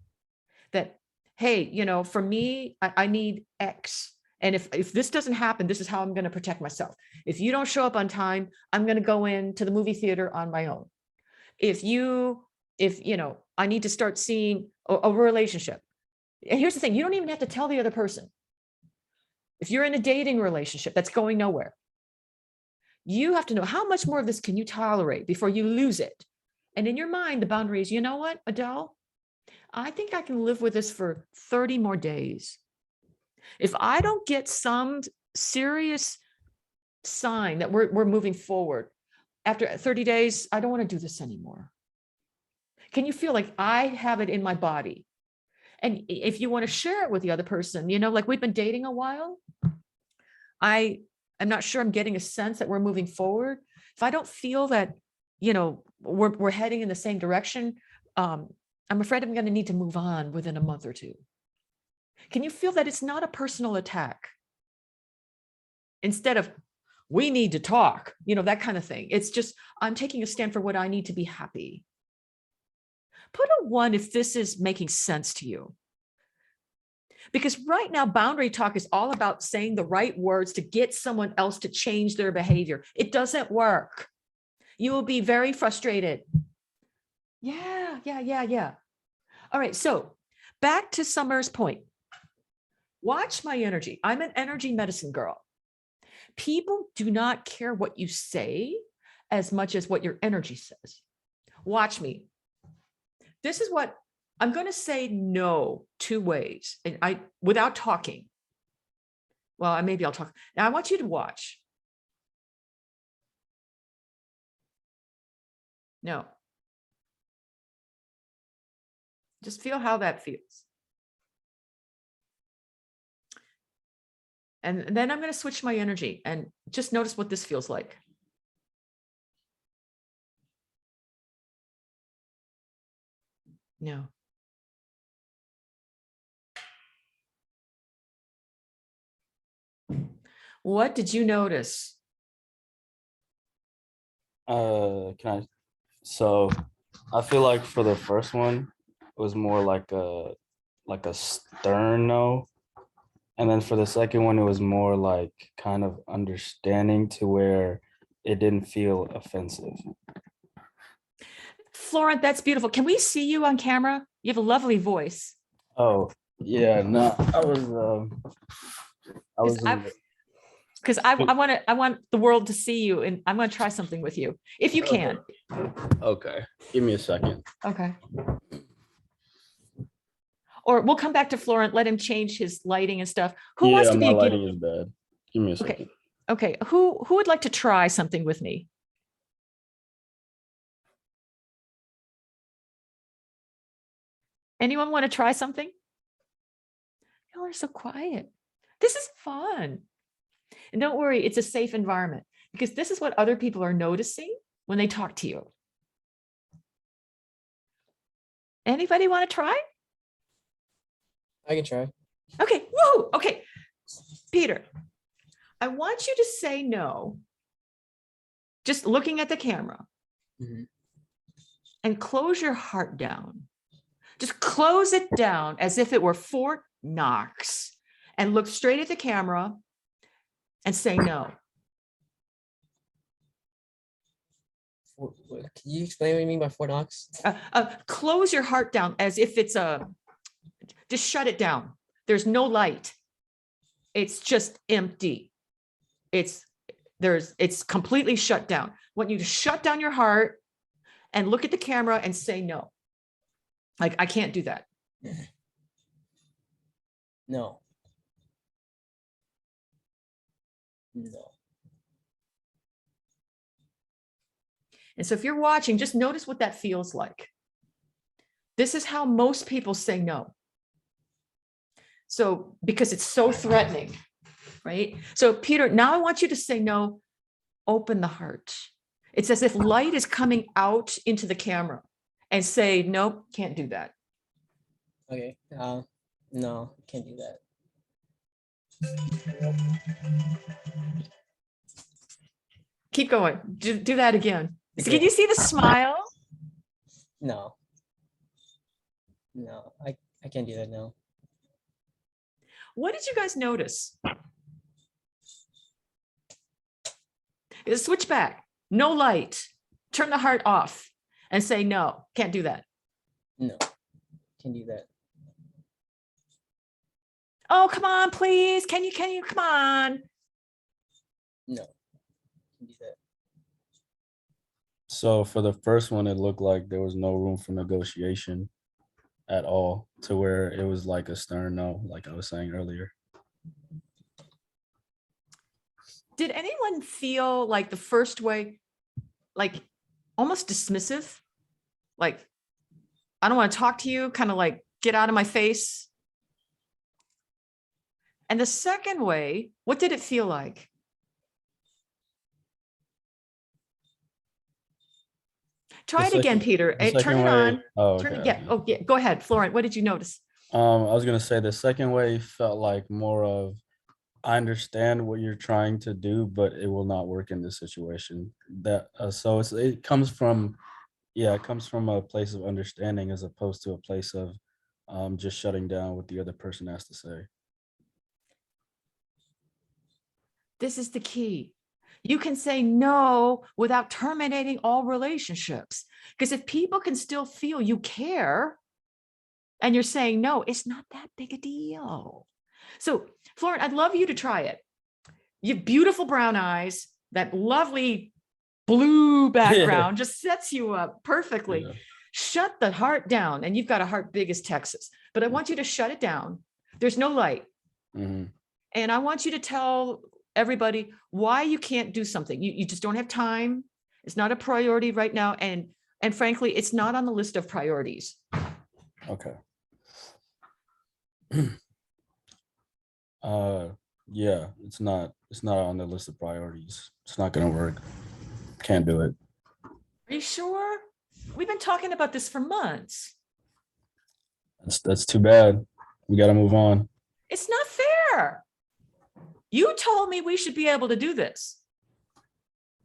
that, hey, you know, for me, I need X. And if this doesn't happen, this is how I'm going to protect myself. If you don't show up on time, I'm going to go into the movie theater on my own. If you know, I need to start seeing a relationship. And here's the thing, you don't even have to tell the other person. If you're in a dating relationship that's going nowhere, you have to know how much more of this can you tolerate before you lose it. And in your mind, the boundary is, you know what, Adele, I think I can live with this for 30 more days. If I don't get some serious sign that we're moving forward, after 30 days, I don't want to do this anymore. Can you feel like I have it in my body? And if you want to share it with the other person, you know, like we've been dating a while, I'm not sure I'm getting a sense that we're moving forward. If I don't feel that, you know, we're heading in the same direction, I'm afraid I'm going to need to move on within a month or two. Can you feel that it's not a personal attack? Instead of, we need to talk, you know, that kind of thing. It's just, I'm taking a stand for what I need to be happy. Put a 1 if this is making sense to you. Because right now, boundary talk is all about saying the right words to get someone else to change their behavior. It doesn't work. You will be very frustrated. Yeah. All right, so back to Summer's point. Watch my energy. I'm an energy medicine girl. People do not care what you say as much as what your energy says. Watch me. This is what I'm going to say no 2 ways, and without talking. Well, maybe I'll talk. Now I want you to watch. No. Just feel how that feels. And then I'm going to switch my energy and just notice what this feels like. No. What did you notice? So I feel like for the first one, it was more like a stern no. And then for the second one, it was more like kind of understanding to where it didn't feel offensive. Florent, that's beautiful. Can we see you on camera? You have a lovely voice. Oh, yeah, no, I was Because I want the world to see you, and I'm going to try something with you if you can. okay. Give me a second. Okay. Or we'll come back to Florent, let him change his lighting and stuff. Who wants to be my a lighting is bad. Give me a second. Okay. Okay. Who would like to try something with me? Anyone want to try something? Y'all are so quiet. This is fun. And don't worry, it's a safe environment because this is what other people are noticing when they talk to you. Anybody want to try? I can try. Okay. Whoa. Okay. Peter, I want you to say no. Just looking at the camera. Mhm. And close your heart down. Just close it down as if it were Fort Knox and look straight at the camera and say no. Can you explain what you mean by Fort Knox? Close your heart down as if it's just shut it down. There's no light. It's just empty. It's completely shut down. I want you to shut down your heart and look at the camera and say no. Like, I can't do that. No. No. And so if you're watching, just notice what that feels like. This is how most people say no. So, because it's so threatening, right? So Peter, now I want you to say no, open the heart. It's as if light is coming out into the camera and say, nope, can't do that. Okay. No, can't do that. Keep going. Do that again. So can you see the smile? No. No, I can't do that now. What did you guys notice? Switch back. No light. Turn the heart off and say, no, can't do that. No, can't do that. Oh, come on, please. Can you, come on. No, can't do that. So for the first one, it looked like there was no room for negotiation at all, to where it was like a stern no, like I was saying earlier. Did anyone feel like the first way, like almost dismissive? Like, I don't want to talk to you, kind of like, get out of my face. And the second way, what did it feel like? Try it again, Peter. The Turn second it way- on. Oh, Turn okay, it, yeah. okay. Oh, yeah. Go ahead, Florent. What did you notice? I was gonna say the second way felt like more of, I understand what you're trying to do, but it will not work in this situation. That so it comes from, yeah, it comes from a place of understanding as opposed to a place of just shutting down what the other person has to say. This is the key. You can say no without terminating all relationships. Because if people can still feel you care and you're saying no, it's not that big a deal. So, Florent, I'd love you to try it. You have beautiful brown eyes, that lovely blue background just sets you up perfectly. Yeah. Shut the heart down. And you've got a heart big as Texas, but I want you to shut it down. There's no light. Mhm. And I want you to tell everybody why you can't do something. You just don't have time. It's not a priority right now. And frankly, it's not on the list of priorities. Okay. Yeah, it's not on the list of priorities. It's not gonna work. Can't do it. Are you sure? We've been talking about this for months. That's too bad. We gotta move on. It's not fair. You told me we should be able to do this.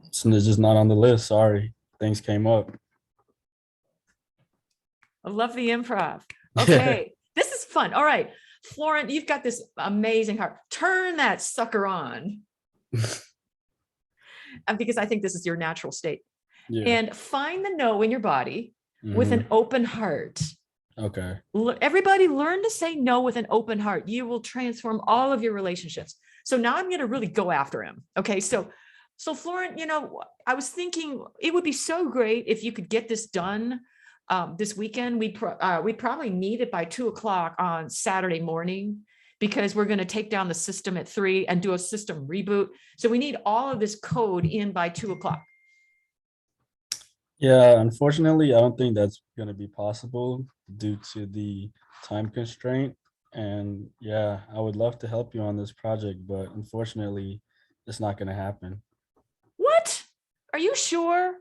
It's just not on the list. Sorry. Things came up. I love the improv. Okay, this is fun. All right, Florent, you've got this amazing heart. Turn that sucker on. And because I think this is your natural state. Yeah. And find the no in your body with an open heart. Okay. Everybody learn to say no with an open heart. You will transform all of your relationships. So now I'm going to really go after him. Okay. So Florent, I was thinking it would be so great if you could get this done this weekend. We'd probably need it by 2:00 on Saturday morning, because we're going to take down the system at 3 and do a system reboot. So we need all of this code in by 2:00. Yeah, unfortunately, I don't think that's going to be possible due to the time constraint. And yeah, I would love to help you on this project, but unfortunately, it's not going to happen. What? Are you sure?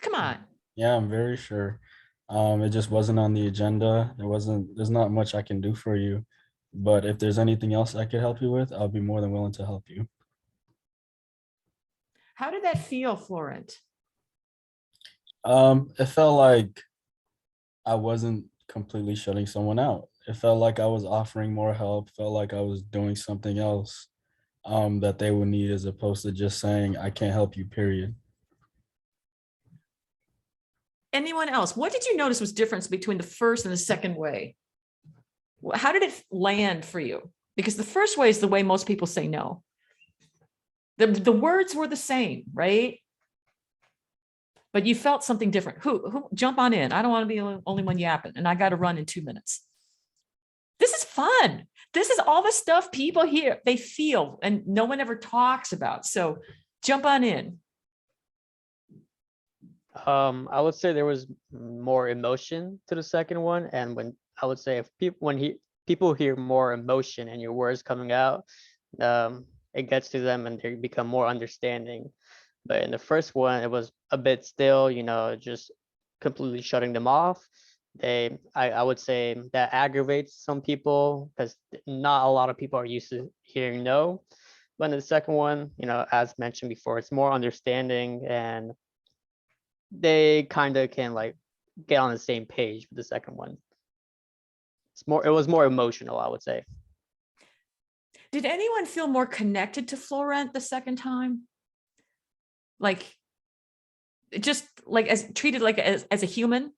Come on. Yeah, I'm very sure. It just wasn't on the agenda. There's not much I can do for you. But if there's anything else I could help you with, I'll be more than willing to help you. How did that feel, Florent? It felt like I wasn't completely shutting someone out. It felt like I was offering more help, felt like I was doing something else that they would need, as opposed to just saying, I can't help you, period. Anyone else? What did you notice was difference between the first and the second way? How did it land for you? Because the first way is the way most people say no. The words were the same, right? But you felt something different. Who jump on in? I don't want to be the only one yapping, and I got to run in 2 minutes. This is fun. This is all the stuff people hear, they feel, and no one ever talks about. So jump on in. I would say there was more emotion to the second one, and I would say if people hear more emotion in your words coming out, it gets to them and they become more understanding. But in the first one, it was a bit still, just completely shutting them off. I would say that aggravates some people, because not a lot of people are used to hearing no. But in the second one, as mentioned before, it's more understanding, and they kind of can get on the same page with the second one. It was more emotional, I would say. Did anyone feel more connected to Florent the second time? Just as treated as a human?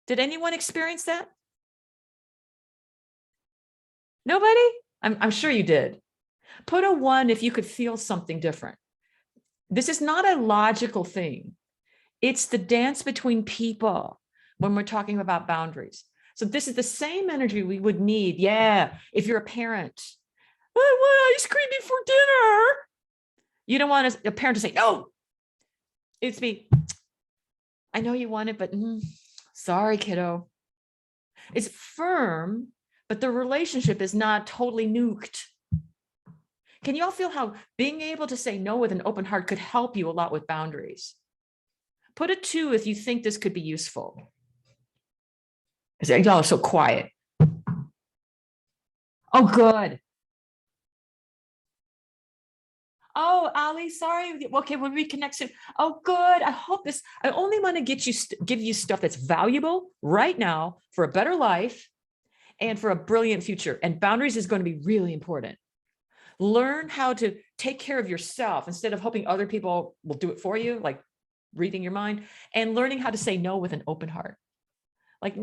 Did anyone experience that? Nobody? I'm sure you did. Put a 1 if you could feel something different. This is not a logical thing. It's the dance between people when we're talking about boundaries. So this is the same energy we would need. Yeah, if you're a parent, I want ice cream before dinner. You don't want a parent to say, no. It's me. I know you want it, but sorry, kiddo. It's firm, but the relationship is not totally nuked. Can you all feel how being able to say no with an open heart could help you a lot with boundaries? Put a 2 if you think this could be useful. Y'all are so quiet. Oh, good. Oh, Ali, sorry. Okay, we'll reconnect soon. Oh, good. I hope this. I only want to give you stuff that's valuable right now for a better life and for a brilliant future. And boundaries is going to be really important. Learn how to take care of yourself instead of hoping other people will do it for you, like reading your mind, and learning how to say no with an open heart.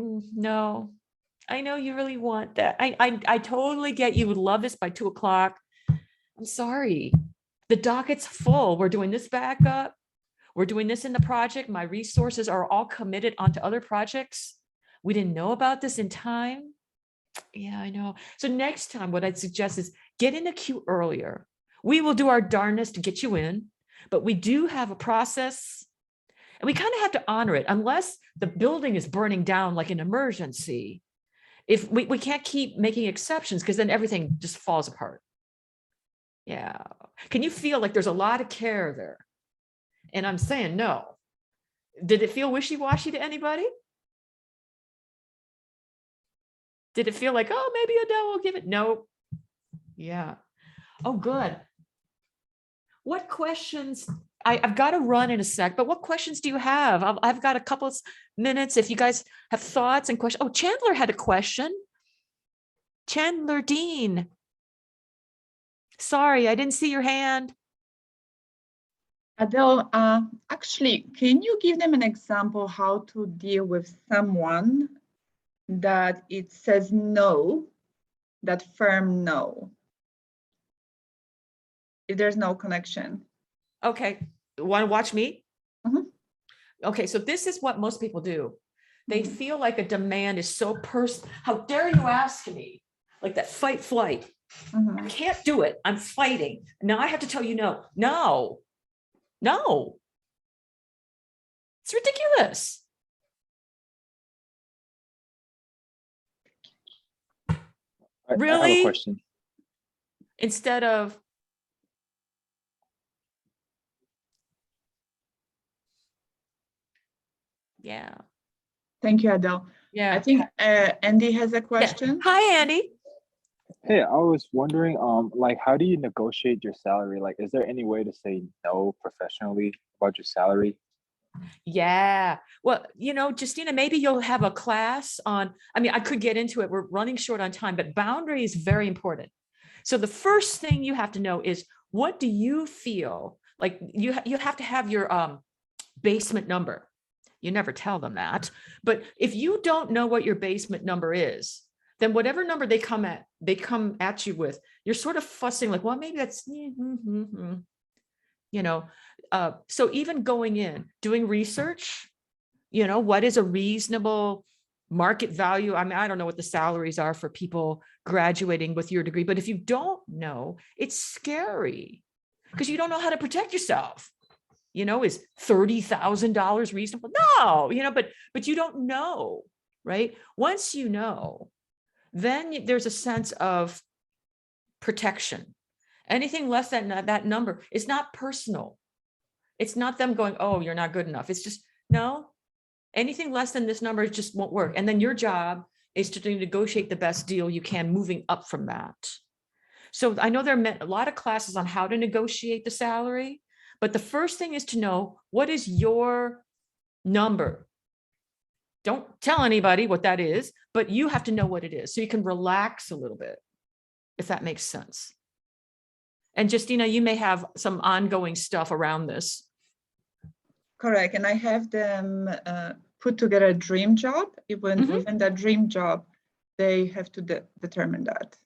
No, I know you really want that. I totally get you would love this by 2:00. I'm sorry. The docket's full. We're doing this backup. We're doing this in the project. My resources are all committed onto other projects. We didn't know about this in time. Yeah, I know. So next time, what I'd suggest is get in a queue earlier. We will do our darndest to get you in, but we do have a process, and we kind of have to honor it unless the building is burning down like an emergency. If we can't keep making exceptions, because then everything just falls apart. Yeah. Can you feel like there's a lot of care there? And I'm saying no. Did it feel wishy-washy to anybody? Did it feel like, oh, maybe Adele will give it? No. Yeah. Oh, good. What questions? I've got to run in a sec, but what questions do you have? I've got a couple of minutes. If you guys have thoughts and questions. Oh, Chandler had a question. Chandler Dean. Sorry, I didn't see your hand. Adele, actually, can you give them an example how to deal with someone that it says no, that firm no, if there's no connection? Okay, want to watch me? Mhm. Okay, so this is what most people do. They Mhm. feel like a demand is so personal. How dare you ask me? Like that fight flight. I Mhm. can't do it. I'm fighting. Now I have to tell you no. No. No. It's ridiculous. I have a Really? question. Instead of, yeah. Thank you, Adele. I Yeah. think Andy has a Yeah. question. Hi, Andy. Hey, I was wondering, like, how do you negotiate your salary? Like, is there any way to say no professionally about your salary? Yeah. Well, you know, Justina, maybe you'll have a class on, I mean, I could get into it. We're running short on time, but boundary is very important. So the first thing you have to know is, what do you feel like you have to have your basement number. You never tell them that. But if you don't know what your basement number is, then whatever number they come at you with, you're sort of fussing like, well, maybe that's, you know, so even going in, doing research, you know, what is a reasonable market value? I mean, I don't know what the salaries are for people graduating with your degree, but if you don't know, it's scary because you don't know how to protect yourself. You know, is $30,000 reasonable? No, you know, but you don't know, right? Once you know, then there's a sense of protection. Anything less than that number is not personal. It's not them going, oh, you're not good enough. It's just, no, anything less than this number just won't work. And then your job is to negotiate the best deal you can moving up from that. So I know there are a lot of classes on how to negotiate the salary, but the first thing is to know, what is your number? Don't tell anybody what that is, but you have to know what it is so you can relax a little bit, if that makes sense. And Justina, you may have some ongoing stuff around this. Correct. And I have them put together a dream job. Even Mhm. within that dream job, they have to determine that.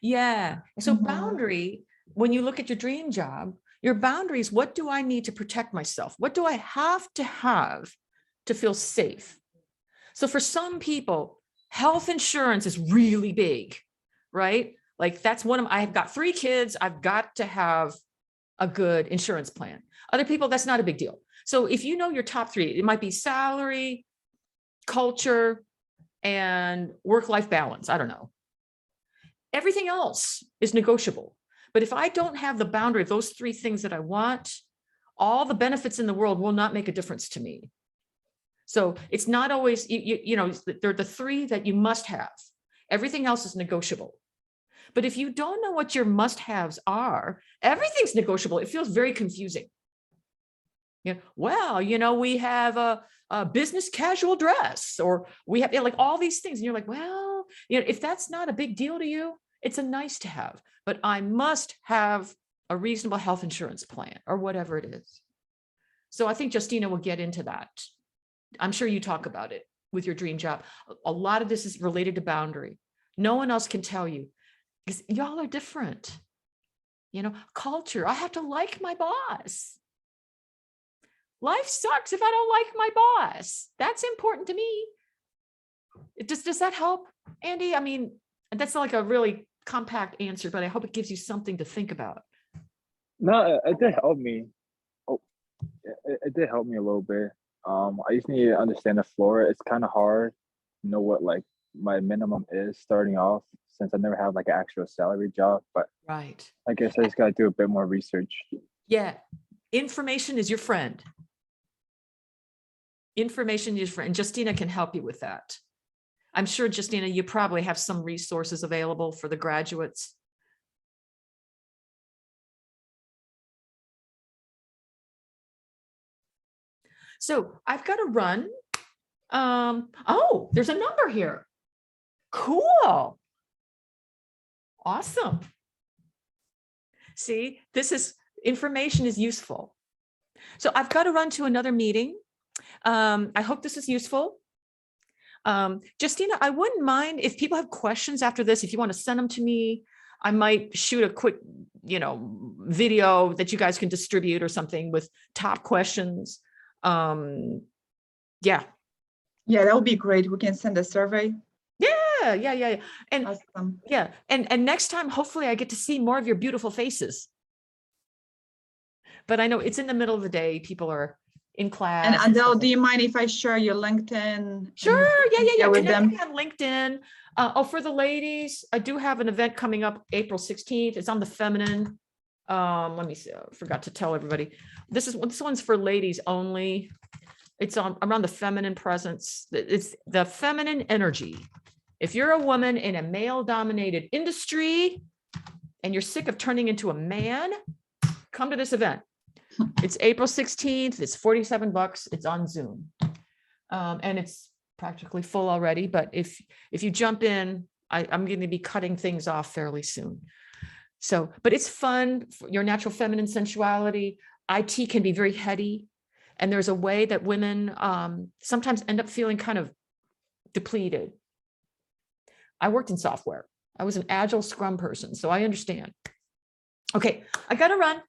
Yeah. So Mhm. boundary, when you look at your dream job, your boundaries, what do I need to protect myself? What do I have to feel safe? So for some people, health insurance is really big, right? Like that's one of, I've got 3 kids. I've got to have a good insurance plan. Other people, that's not a big deal. So if you know your top 3, it might be salary, culture, and work-life balance. I don't know. Everything else is negotiable. But if I don't have the boundary of those 3 things that I want, all the benefits in the world will not make a difference to me. So it's not always, you know, they're the 3 that you must have. Everything else is negotiable. But if you don't know what your must-haves are, everything's negotiable. It feels very confusing. You know, well, you know, we have a business casual dress, or we have like all these things. And you're like, well, you know, if that's not a big deal to you, it's a nice to have, but I must have a reasonable health insurance plan or whatever it is. So I think Justina will get into that. I'm sure you talk about it with your dream job. A lot of this is related to boundary. No one else can tell you because y'all are different. You know, culture, I have to like my boss. Life sucks if I don't like my boss. That's important to me. Does that help, Andy? I mean, that's like a really compact answer, but I hope it gives you something to think about. No, it did help me. Oh, it did help me a little bit. I just need to understand the floor. It's kind of hard to know what like my minimum is starting off since I never have like an actual salary job. But Right. I guess I just gotta do a bit more research. Yeah. Information is your friend. Information is your friend. Justina can help you with that. I'm sure, Justina, you probably have some resources available for the graduates. So I've got to run. Oh, there's a number here. Cool. Awesome. See, information is useful. So I've got to run to another meeting. I hope this is useful. Justina, I wouldn't mind if people have questions after this, if you want to send them to me, I might shoot a quick, video that you guys can distribute or something with top questions. Yeah. Yeah, that would be great. We can send a survey. Yeah. And Awesome. yeah, and next time, hopefully I get to see more of your beautiful faces. But I know it's in the middle of the day. People are in class. And and stuff Adele, like do you mind if I share your LinkedIn? Sure. Yeah. with Connect them? me on LinkedIn. For the ladies, I do have an event coming up April 16th. It's on the feminine. Let me see. I forgot to tell everybody. This one's for ladies only. It's around the feminine presence. It's the feminine energy. If you're a woman in a male-dominated industry and you're sick of turning into a man, come to this event. It's April 16th. It's $47. It's on Zoom. And it's practically full already. But if you jump in, I'm going to be cutting things off fairly soon. So, but it's fun. Your natural feminine sensuality. IT can be very heady. And there's a way that women sometimes end up feeling kind of depleted. I worked in software. I was an agile Scrum person, so I understand. Okay, I got to run.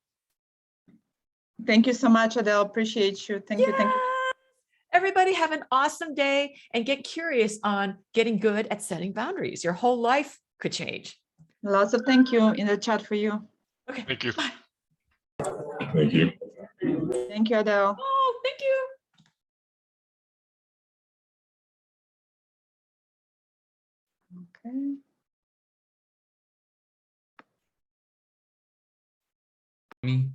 Thank you so much, Adele. Appreciate you. Thank you. Everybody have an awesome day and get curious on getting good at setting boundaries. Your whole life could change. Lots of thank you in the chat for you. Okay. Thank you. Bye. Thank you. Thank you, Adele. Oh, thank you. Okay. Me.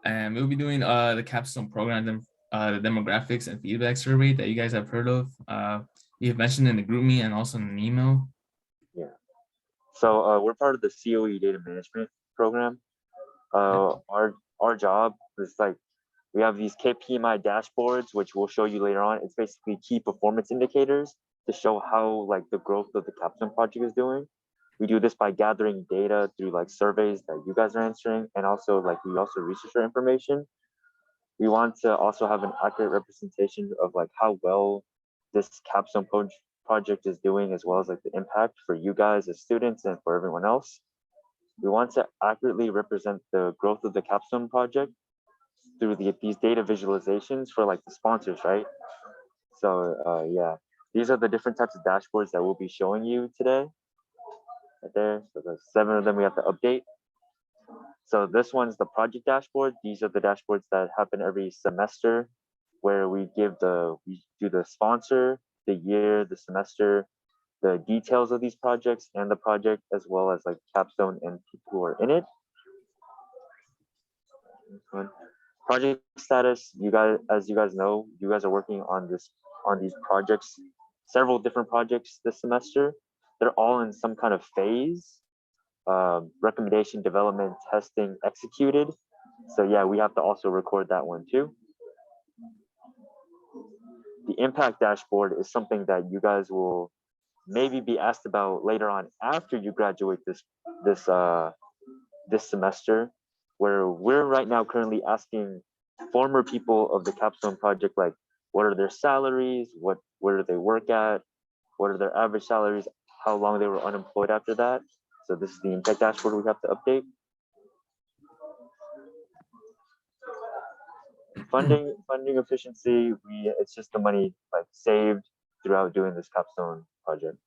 And we'll be doing the capstone program, the demographics and feedback survey that you guys have heard of. We have mentioned in the group me and also in an email. Yeah. So we're part of the COE data management program. Our job is like, we have these KPMI dashboards, which we'll show you later on. It's basically key performance indicators to show how like the growth of the capstone project is doing. We do this by gathering data through like surveys that you guys are answering, and also like we also research our information. We want to also have an accurate representation of like how well this capstone project is doing, as well as like the impact for you guys as students and for everyone else. We want to accurately represent the growth of the capstone project through these data visualizations for like the sponsors, right? So yeah, these are the different types of dashboards that we'll be showing you today. Right there, so there's 7 of them we have to update. So this one's the project dashboard. These are the dashboards that happen every semester, where we do the sponsor, the year, the semester, the details of these projects and the project, as well as like capstone and people who are in it. Project status, you guys, as you guys know, you guys are working on these projects, several different projects this semester. They're all in some kind of phase, recommendation, development, testing, executed. So yeah, we have to also record that one too. The impact dashboard is something that you guys will maybe be asked about later on after you graduate this semester, where we're right now currently asking former people of the capstone project, like, what are their salaries, where do they work at, what are their average salaries, how long they were unemployed after that. So this is the impact dashboard we have to update. Funding efficiency, it's just the money like saved throughout doing this capstone project.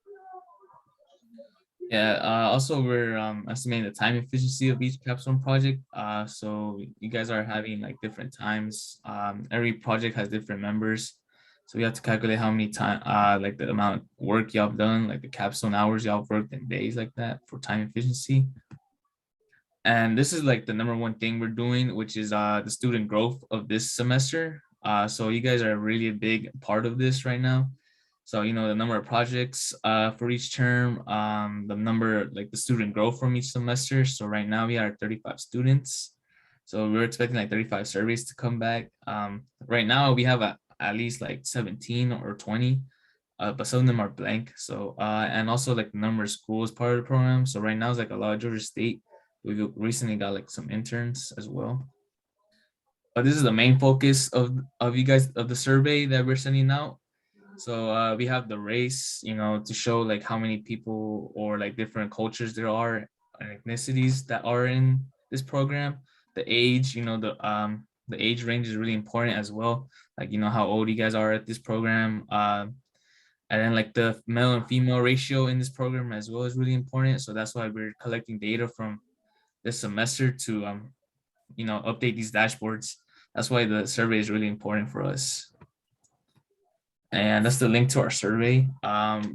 Yeah, also we're estimating the time efficiency of each capstone project. So you guys are having like different times. Every project has different members. So we have to calculate how many time, like the amount of work y'all have done, like the capstone hours y'all have worked in days like that for time efficiency. And this is like the #1 thing we're doing, which is the student growth of this semester. So you guys are really a big part of this right now. So, you know, the number of projects for each term, the number, like the student growth from each semester. So right now we are 35 students. So we're expecting like 35 surveys to come back. Right now we have at least like 17 or 20. but some of them are blank. So and also like the number of schools part of the program. So right now it's like a lot of Georgia State. We recently got like some interns as well. But this is the main focus of you guys of the survey that we're sending out. So we have the race, you know, to show like how many people or like different cultures there are and ethnicities that are in this program. The age, you know, the age range is really important as well. Like, you know, how old you guys are at this program. And then like the male and female ratio in this program as well is really important. So that's why we're collecting data from this semester to you know, update these dashboards. That's why the survey is really important for us. And that's the link to our survey.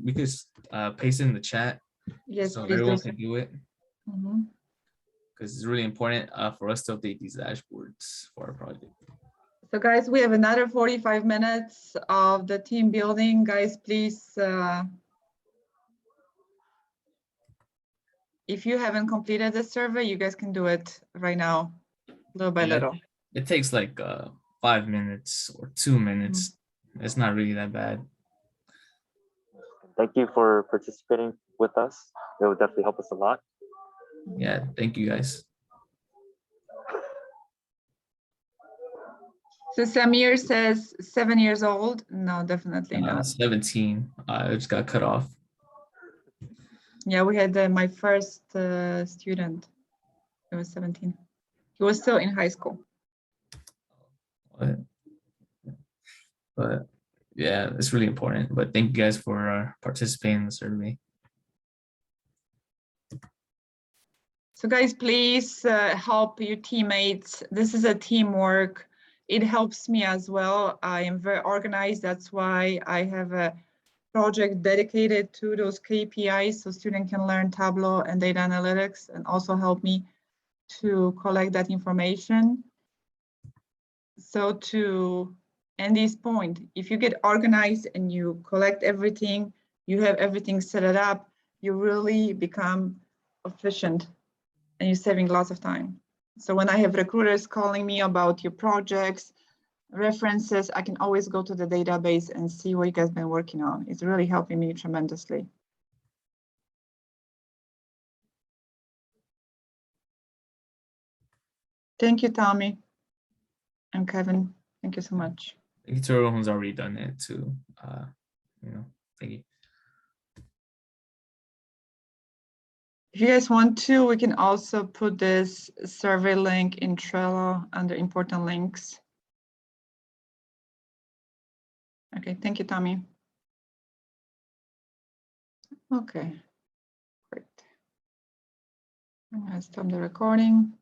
We could paste it in the chat Yes, so please do everyone so. can do it Mhm. because it's really important for us to update these dashboards for our project. So guys, we have another 45 minutes of the team building. Guys, please, if you haven't completed the survey, you guys can do it right now, little by Yeah, little. it takes like 5 minutes or 2 minutes. It's not really that bad. Thank you for participating with us. It would definitely help us a lot. Yeah, thank you guys. So Samir says 7 years old. No, definitely not. 17. I just got cut off. Yeah, we had my first student. He was 17. He was still in high school. But yeah, it's really important. But thank you guys for participating in the survey. So guys, please help your teammates. This is a teamwork. It helps me as well. I am very organized. That's why I have a project dedicated to those KPIs so students can learn Tableau and data analytics and also help me to collect that information. So to Andy's point, if you get organized and you collect everything, you have everything set it up, you really become efficient and you're saving lots of time. So when I have recruiters calling me about your projects, references, I can always go to the database and see what you guys been working on. It's really helping me tremendously. Thank you, Tommy and Kevin. Thank you so much. Thank you to everyone who's already done it too. You know, thank you. If you guys want to, we can also put this survey link in Trello under important links. Okay, thank you, Tommy. Okay, great. I'm gonna stop the recording.